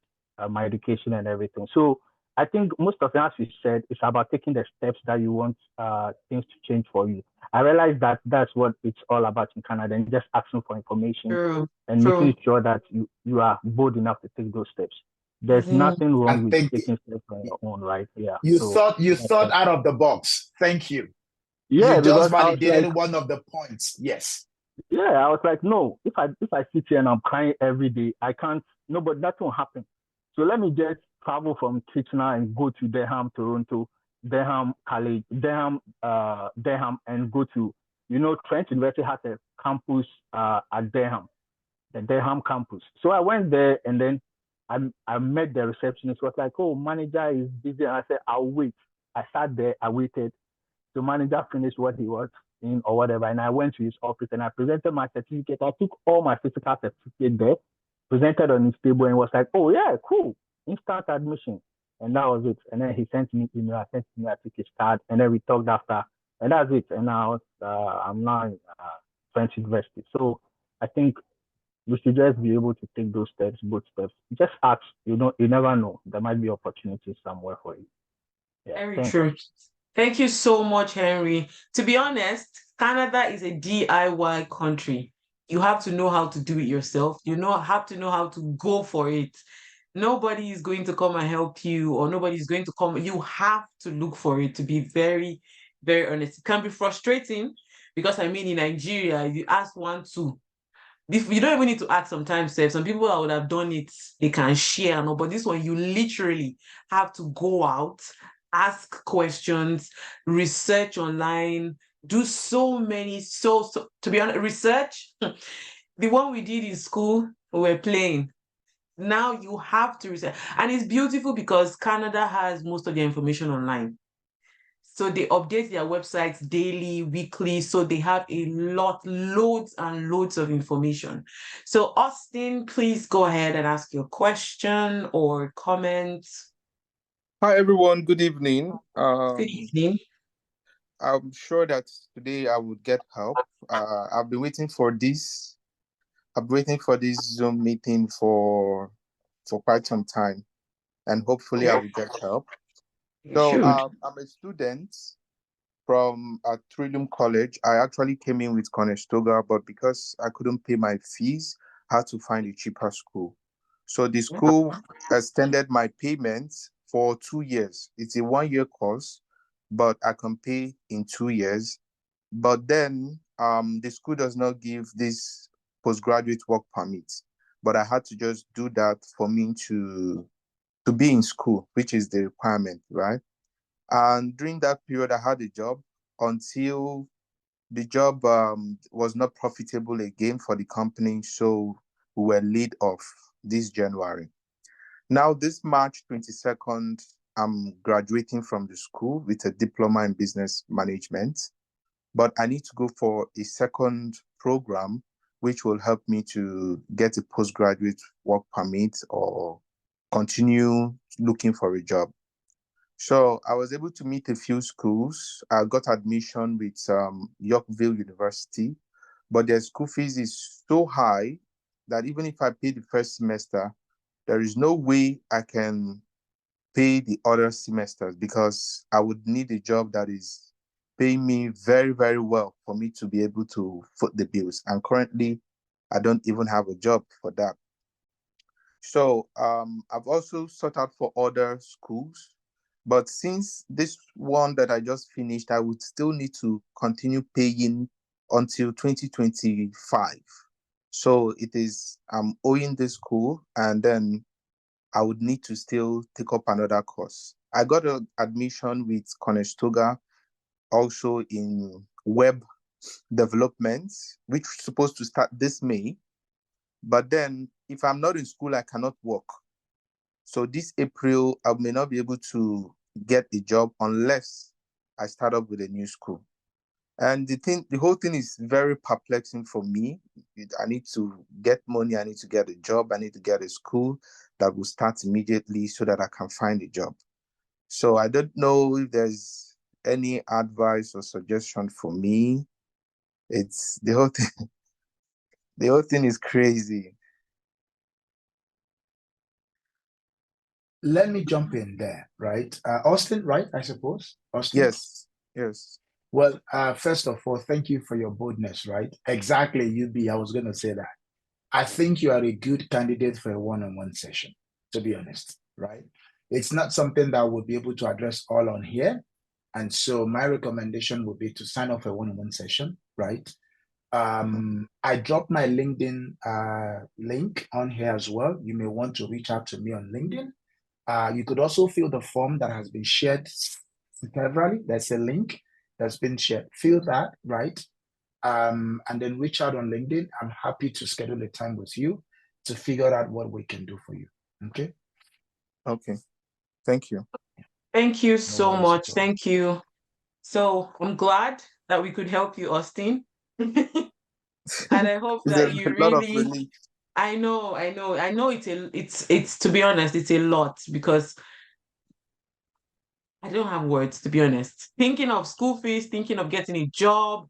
H: my education and everything. So I think most of it, as you said, is about taking the steps that you want things to change for you. I realized that that's what it's all about in Canada, and just asking for information
A: True.
H: and
A: True.
H: making sure that you are bold enough to take those steps. There's
A: Mhm.
H: nothing wrong
C: I
H: with
C: think
H: taking steps on your own, right? Yeah.
C: you
H: So
C: thought out of the box. Thank you.
H: yeah,
C: You just
H: because I was
C: validated
H: like,
C: one of the points. Yes.
H: yeah, I was like, no, if I sit here and I'm crying every day, I can't. No, but that won't happen. So let me just travel from Kitchener and go to Durham, Toronto, Durham College, Durham, and go to, Trent University has a campus at Durham, the Durham campus. So I went there and then I met the receptionist. Was like, oh, manager is busy. And I said, I'll wait. I sat there, I waited. The manager finished what he was in or whatever, and I went to his office and I presented my certificate. I took all my physical certificate there, presented on his table, and was like, "Oh yeah, cool, instant admission," and that was it. And then he sent me email. I sent him, I took his card, and then we talked after, and that's it. And now I'm now in French University. So I think we should just be able to take those steps, both steps. Just ask. You never know. There might be opportunities somewhere for you. Yeah.
A: Very
H: Thanks.
A: true. Thank you so much, Henry. To be honest, Canada is a DIY country. You have to know how to do it yourself. Have to know how to go for it. Nobody is going to come and help you, or nobody is going to come. You have to look for it, to be very, very honest. It can be frustrating because in Nigeria, if you ask 1, 2, you don't even need to ask sometimes. Some people that would have done it, they can share, no, but this one, you literally have to go out, ask questions, research online, do so many, to be honest, research. The one we did in school, we were playing. Now you have to research. And it's beautiful because Canada has most of the information online. So they update their websites daily, weekly. So they have loads and loads of information. So Austin, please go ahead and ask your question or comment.
I: Hi, everyone. Good evening.
A: Good evening.
I: I'm sure that today I would get help. I've been waiting for this. I've been waiting for this Zoom meeting for quite some time, and hopefully I will get help. So I'm a student from Trillium College. I actually came in with Conestoga, but because I couldn't pay my fees, I had to find a cheaper school. So the school extended my payments for 2 years. It's a 1-year course, but I can pay in 2 years. But then the school does not give this postgraduate work permit. But I had to just do that for me to be in school, which is the requirement, right? And during that period, I had a job until the job was not profitable again for the company. So we were laid off this January. Now, this March 22nd, I'm graduating from the school with a diploma in business management, but I need to go for a second program, which will help me to get a postgraduate work permit or continue looking for a job. So I was able to meet a few schools. I got admission with Yorkville University, but their school fees is so high that even if I pay the first semester, there is no way I can pay the other semesters because I would need a job that is paying me very, very well for me to be able to foot the bills. And currently, I don't even have a job for that. So I've also sought out for other schools, but since this one that I just finished, I would still need to continue paying until 2025. So it is, I'm owing this school, and then I would need to still take up another course. I got an admission with Conestoga, also in web development, which is supposed to start this May. But then if I'm not in school, I cannot work. So this April, I may not be able to get a job unless I start up with a new school. And the whole thing is very perplexing for me. I need to get money, I need to get a job, I need to get a school that will start immediately so that I can find a job. So I don't know if there's any advice or suggestion for me. It's the whole thing. The whole thing is crazy.
C: Let me jump in there, right? Austin, right? I suppose. Austin.
I: Yes. Yes.
C: Well, first of all, thank you for your boldness, right? Exactly, UB. I was going to say that. I think you are a good candidate for a one-on-one session, to be honest, right? It's not something that we'll be able to address all on here. And so my recommendation would be to sign up for a one-on-one session, right? I dropped my LinkedIn link on here as well. You may want to reach out to me on LinkedIn. You could also fill the form that has been shared severally. There's a link that's been shared. Fill that, right? And then reach out on LinkedIn. I'm happy to schedule a time with you to figure out what we can do for you. Okay?
I: Okay. Thank you.
A: Thank you so
C: worries
A: much.
C: at all.
A: Thank you. So I'm glad that we could help you, Austin. And I hope
I: It's
A: that you
I: a lot of
A: really,
I: relief.
A: I know it's to be honest, it's a lot because I don't have words, to be honest. Thinking of school fees, thinking of getting a job,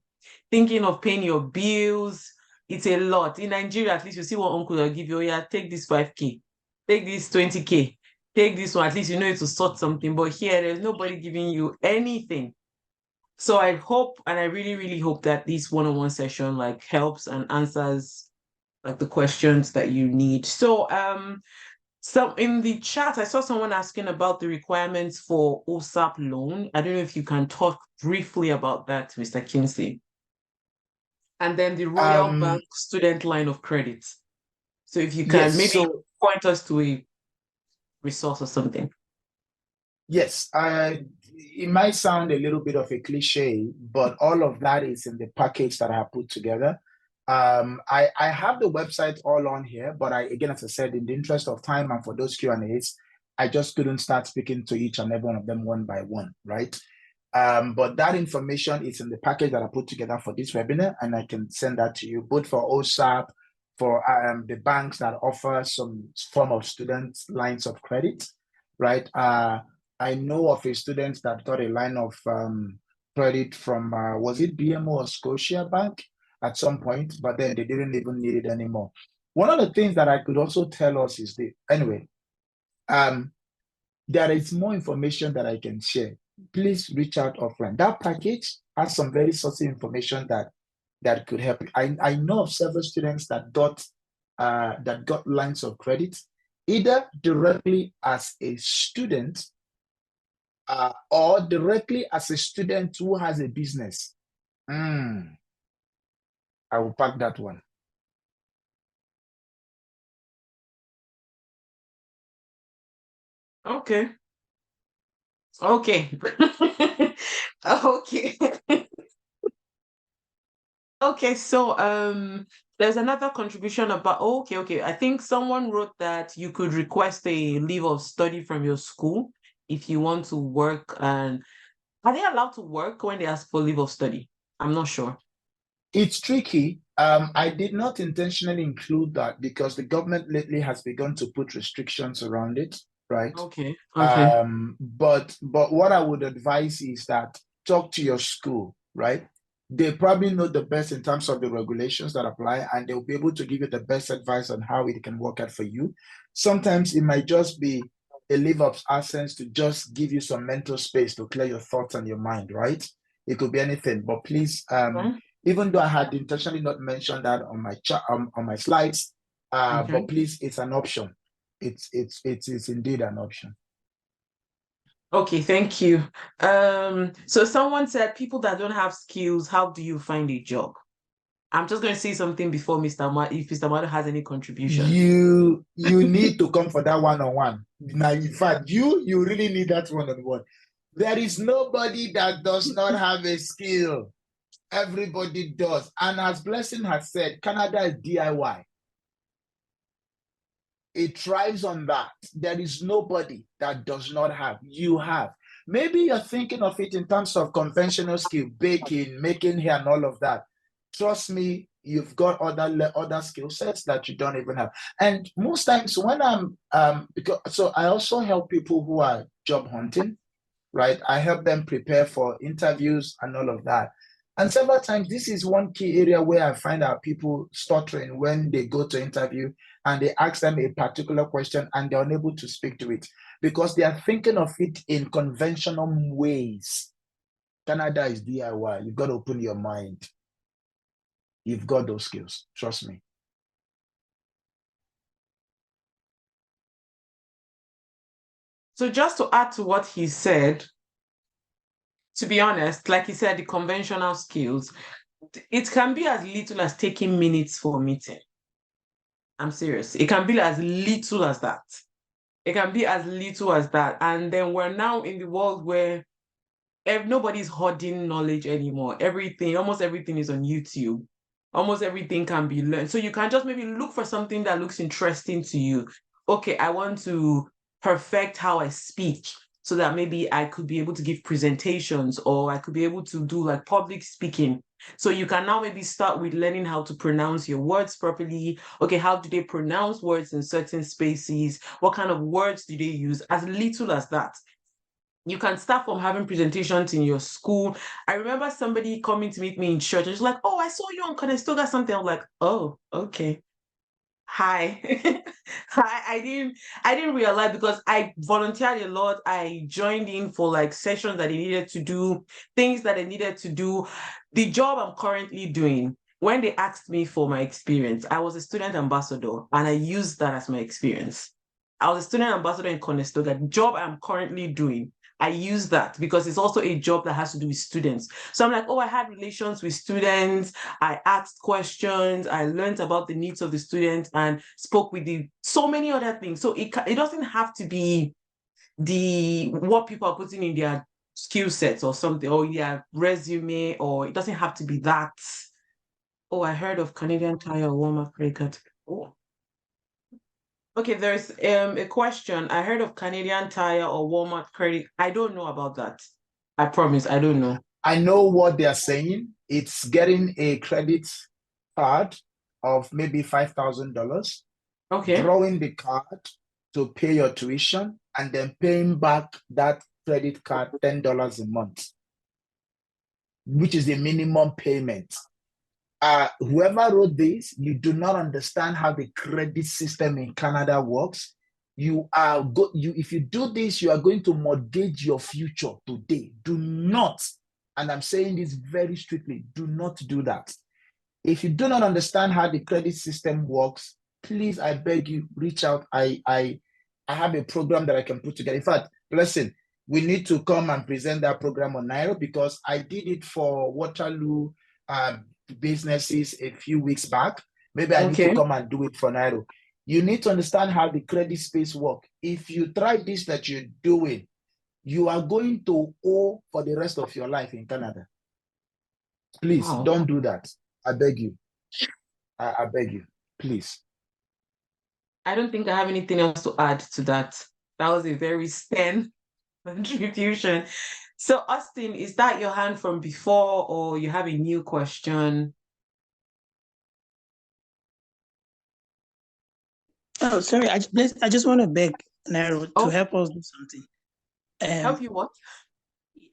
A: thinking of paying your bills, it's a lot. In Nigeria, at least you see what uncle will give you. Oh, yeah, take this 5K, take this 20K, take this one. At least you know to sort something. But here, there's nobody giving you anything. So I hope, and I really, really hope that this one-on-one session like helps and answers like the questions that you need. So in the chat, I saw someone asking about the requirements for OSAP loan. I don't know if you can talk briefly about that, Mr. Kinsey. And then the Royal Bank student line of credit. So if you can maybe point us to a resource or something.
C: Yes, it might sound a little bit of a cliche, but all of that is in the package that I have put together. I have the website all on here, but again, as I said, in the interest of time and for those Q&As, I just couldn't start speaking to each and every one of them one by one, right? But that information is in the package that I put together for this webinar, and I can send that to you, both for OSAP, for the banks that offer some form of student lines of credit, right? I know of a student that got a line of credit from, was it BMO or Scotia Bank at some point, but then they didn't even need it anymore. One of the things that I could also tell us is anyway, there is more information that I can share. Please reach out offline. That package has some very sourcey information that could help you. I know of several students that got lines of credit, either directly as a student or directly as a student who has a business. I will pack that one.
A: Okay. Okay. Okay. Okay, so there's another contribution about okay. I think someone wrote that you could request a leave of study from your school if you want to work. And are they allowed to work when they ask for leave of study? I'm not sure.
C: It's tricky. I did not intentionally include that because the government lately has begun to put restrictions around it, right?
A: Okay. Okay.
C: But what I would advise is that talk to your school, right? They probably know the best in terms of the regulations that apply, and they'll be able to give you the best advice on how it can work out for you. Sometimes it might just be a leave of absence to just give you some mental space to clear your thoughts and your mind, right? It could be anything, but please, even though I had intentionally not mentioned that on my chat on my slides, but please, it's an option. It is indeed an option.
A: Okay, thank you. So someone said people that don't have skills, how do you find a job? I'm just going to say something before Mr. If Mr. Mado has any contribution.
C: You need to come for that one-on-one. Now, in fact, you really need that one-on-one. There is nobody that does not have a skill. Everybody does. And as Blessing has said, Canada is DIY. It thrives on that. There is nobody that does not have. You have. Maybe you're thinking of it in terms of conventional skill, baking, making hair, and all of that. Trust me, you've got other skill sets that you don't even have. And most times when so I also help people who are job hunting, right? I help them prepare for interviews and all of that. And several times, this is one key area where I find out people stuttering when they go to interview and they ask them a particular question and they're unable to speak to it because they are thinking of it in conventional ways. Canada is DIY. You've got to open your mind. You've got those skills. Trust me.
A: So just to add to what he said, to be honest, like he said, the conventional skills, it can be as little as taking minutes for a meeting. I'm serious. It can be as little as that. It can be as little as that. And then we're now in the world where nobody's hoarding knowledge anymore. Almost everything is on YouTube. Almost everything can be learned. So you can just maybe look for something that looks interesting to you. Okay, I want to perfect how I speak so that maybe I could be able to give presentations or I could be able to do like public speaking. So you can now maybe start with learning how to pronounce your words properly. Okay, how do they pronounce words in certain spaces? What kind of words do they use? As little as that. You can start from having presentations in your school. I remember somebody coming to meet me in church and she's like, oh, I saw you on Conestoga something. I'm like, oh, okay. Hi. Hi. I didn't realize because I volunteered a lot. I joined in for like sessions that I needed to do, things that I needed to do. The job I'm currently doing, when they asked me for my experience, I was a student ambassador and I used that as my experience. I was a student ambassador in Conestoga. The job I'm currently doing, I use that because it's also a job that has to do with students. So I'm like, oh, I had relations with students. I asked questions. I learned about the needs of the students and spoke with so many other things. So it doesn't have to be what people are putting in their skill sets or something, or their resume, or it doesn't have to be that. Oh, I heard of Canadian Tire or Walmart credit card. Oh. Okay, there's a question. I heard of Canadian Tire or Walmart credit. I don't know about that. I promise, I don't know.
C: I know what they're saying. It's getting a credit card of maybe $5,000.
A: Okay.
C: Drawing the card to pay your tuition and then paying back that credit card $10 a month, which is the minimum payment. Whoever wrote this, you do not understand how the credit system in Canada works. If you do this, you are going to mortgage your future today. Do not, and I'm saying this very strictly, do not do that. If you do not understand how the credit system works, please, I beg you, reach out. I have a program that I can put together. In fact, listen, we need to come and present that program on Nairo because I did it for Waterloo businesses a few weeks back. Maybe I need to come and do it for Nairo. You need to understand how the credit space works. If you try this that you're doing, you are going to owe for the rest of your life in Canada. Please don't do that. I beg you. I beg you, please.
A: I don't think I have anything else to add to that. That was a very stern contribution. So, Austin, is that your hand from before or you have a new question?
E: Oh, sorry. I just want to beg Nairo to
A: Oh.
E: help us do something.
A: Help you what?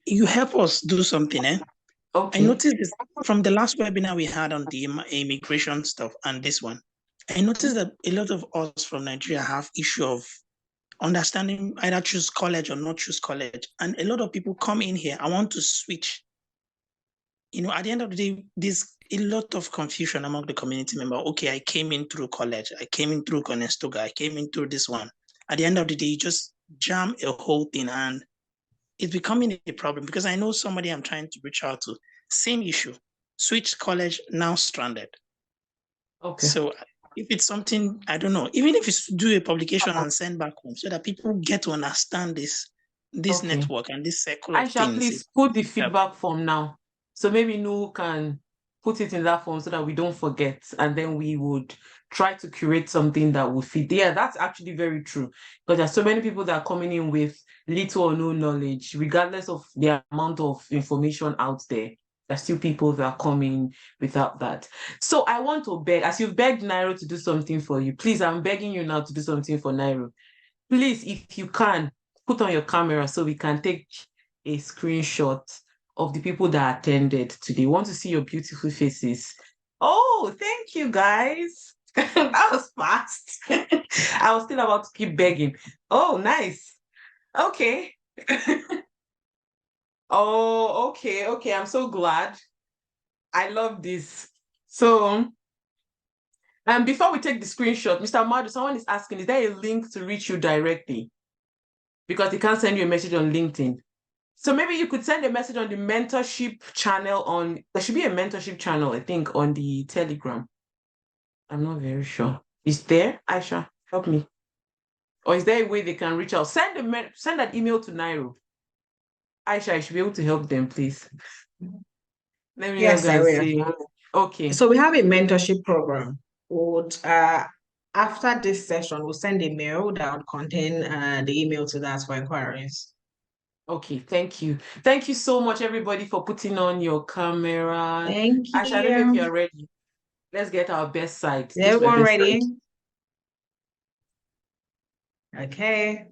E: You help us do something, eh?
A: Okay.
E: I noticed this from the last webinar we had on the immigration stuff and this one. I noticed that a lot of us from Nigeria have issue of understanding either choose college or not choose college. And a lot of people come in here, I want to switch. You know, at the end of the day, there's a lot of confusion among the community member. Okay, I came in through college. I came in through Conestoga. I came in through this one. At the end of the day, you just jam a whole thing and it's becoming a problem because I know somebody I'm trying to reach out to. Same issue. Switched college, now stranded.
A: Okay.
E: So if it's something, I don't know, even if it's to do a publication and send back home so that people get to understand this
A: Okay.
E: network and this circle of
A: Aisha,
E: things.
A: please put the feedback form now. So maybe Nu can put it in that form so that we don't forget. And then we would try to curate something that will fit. Yeah, that's actually very true. Because there's so many people that are coming in with little or no knowledge, regardless of the amount of information out there. There's still people that are coming without that. So I want to beg, as you've begged Nairo to do something for you, please, I'm begging you now to do something for Nairo. Please, if you can, put on your camera so we can take a screenshot of the people that attended today. Want to see your beautiful faces. Oh, thank you, guys. That was fast. I was still about to keep begging. Oh, nice. Okay. Oh, okay. I'm so glad. I love this. So, before we take the screenshot, Mr. Madu, someone is asking, is there a link to reach you directly? Because they can't send you a message on LinkedIn. So maybe you could send a message on the mentorship channel there should be a mentorship channel, I think, on the Telegram. I'm not very sure. Is there? Aisha, help me. Or is there a way they can reach out? Send that email to Nairo. Aisha, I should be able to help them, please. Let me
B: Yes, I will.
A: see. Okay.
B: So we have a mentorship program. After this session, we'll send a mail that would contain the email to that for inquiries.
A: Okay, thank you. Thank you so much, everybody, for putting on your camera.
B: Thank you.
A: Aisha, I don't know if you're ready. Let's get our best side.
B: Is everyone ready? Okay.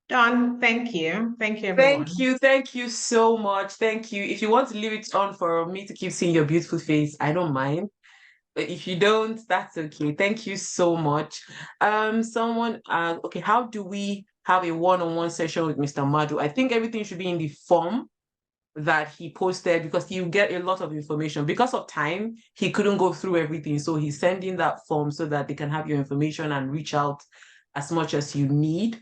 B: Done. Thank you. Thank you, everyone.
A: Thank you so much. Thank you. If you want to leave it on for me to keep seeing your beautiful face, I don't mind. But if you don't, that's okay. Thank you so much. Okay, how do we have a one-on-one session with Mr. Madu? I think everything should be in the form that he posted because you get a lot of information. Because of time, he couldn't go through everything. So he's sending that form so that they can have your information and reach out as much as you need.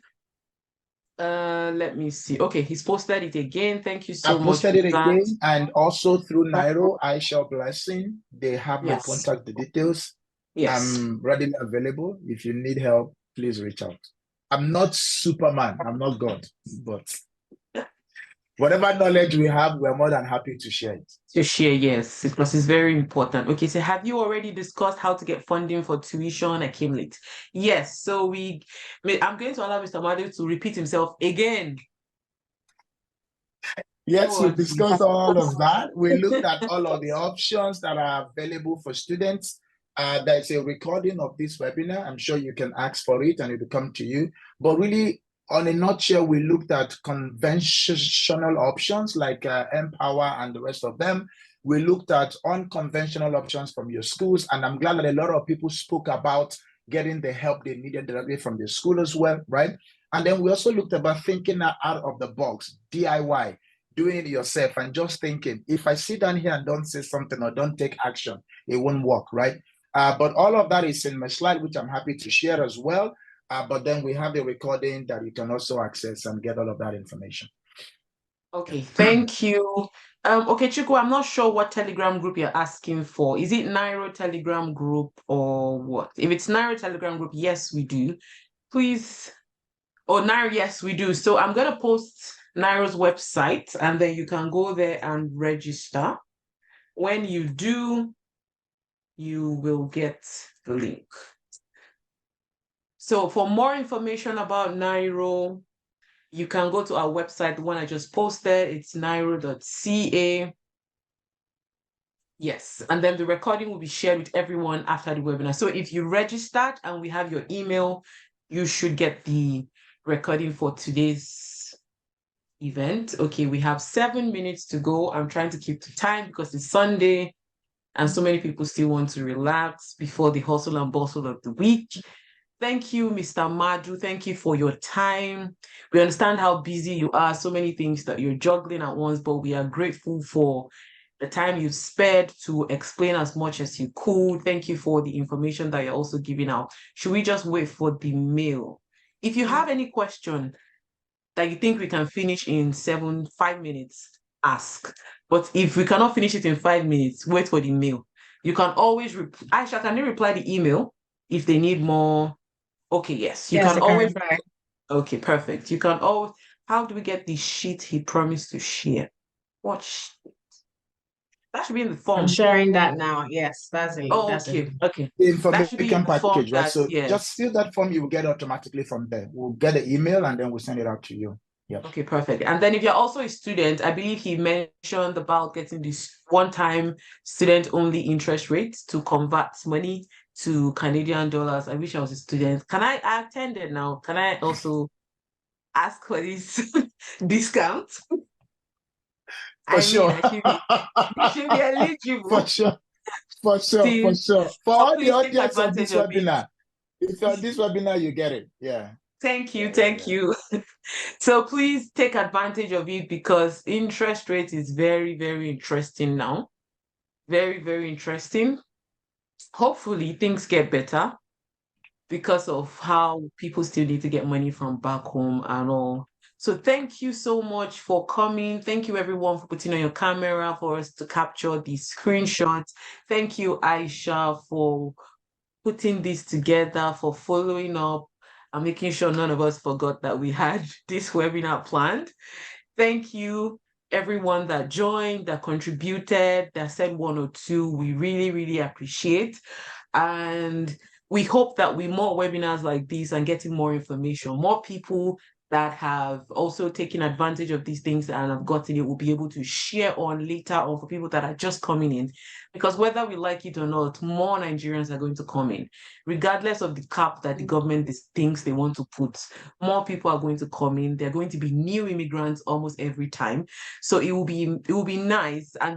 A: Let me see. Okay, he's posted it again. Thank you so much.
C: I posted it again, and also through Nairo, Aisha Blessing. They have my contact details.
A: Yes.
C: I'm readily available. If you need help, please reach out. I'm not Superman. I'm not God, but whatever knowledge we have, we're more than happy to share it.
A: To share, yes, because it's very important. Okay, so have you already discussed how to get funding for tuition? I came late. Yes, so I'm going to allow Mr. Madu to repeat himself again.
C: Yes, we discussed all of that. We looked at all of the options that are available for students. There's a recording of this webinar. I'm sure you can ask for it and it will come to you. But really, on a nutshell, we looked at conventional options like Empower and the rest of them. We looked at unconventional options from your schools. And I'm glad that a lot of people spoke about getting the help they needed directly from the school as well, right? And then we also looked about thinking out of the box, DIY. Doing it yourself and just thinking, if I sit down here and don't say something or don't take action, it won't work, right? But all of that is in my slide, which I'm happy to share as well. But then we have the recording that you can also access and get all of that information.
A: Okay, thank you. Okay, Chiku, I'm not sure what Telegram group you're asking for. Is it Nairo Telegram group or what? If it's Nairo Telegram group, yes, we do. Please. Oh, Nairo, yes, we do. So I'm going to post Nairo's website and then you can go there and register. When you do, you will get the link. So for more information about Nairo, you can go to our website, the one I just posted. It's nairo.ca. Yes, and then the recording will be shared with everyone after the webinar. So if you registered and we have your email, you should get the recording for today's event. Okay, we have 7 minutes to go. I'm trying to keep to time because it's Sunday and so many people still want to relax before the hustle and bustle of the week. Thank you, Mr. Madu. Thank you for your time. We understand how busy you are, so many things that you're juggling at once, but we are grateful for the time you've spared to explain as much as you could. Thank you for the information that you're also giving out. Should we just wait for the mail? If you have any question that you think we can finish in 5 minutes, ask. But if we cannot finish it in 5 minutes, wait for the mail. You can always Aisha, can you reply the email if they need more? Okay, yes. You can always reply. Okay, perfect. You can always. How do we get the sheet he promised to share? What sheet? That should be in the form.
B: I'm sharing that now. Yes, that's it.
A: Oh,
B: That's
A: okay,
B: it.
A: okay.
C: The
A: That should be in
C: information
A: the form
C: package, right?
A: that,
C: So
A: yes.
C: just fill that form, you will get automatically from there. We'll get the email and then we'll send it out to you. Yeah.
A: Okay, perfect. And then if you're also a student, I believe he mentioned about getting this one-time student-only interest rate to convert money to Canadian dollars. I wish I was a student. I attended now. Can I also ask for this discount?
C: For sure.
A: I should be eligible.
C: For sure. For sure. For all the audience of this webinar, if you're on this webinar, you get it. Yeah.
A: Thank you. So please take advantage of it because interest rate is very, very interesting now. Very, very interesting. Hopefully things get better because of how people still need to get money from back home and all. So thank you so much for coming. Thank you everyone for putting on your camera for us to capture these screenshots. Thank you, Aisha, for putting this together, for following up and making sure none of us forgot that we had this webinar planned. Thank you, everyone that joined, that contributed, that said one or two. We really, really appreciate. And we hope that with more webinars like this and getting more information, more people that have also taken advantage of these things and have gotten it will be able to share on later on for people that are just coming in. Because whether we like it or not, more Nigerians are going to come in. Regardless of the cap that the government thinks they want to put, more people are going to come in. They're going to be new immigrants almost every time. So it will be nice. And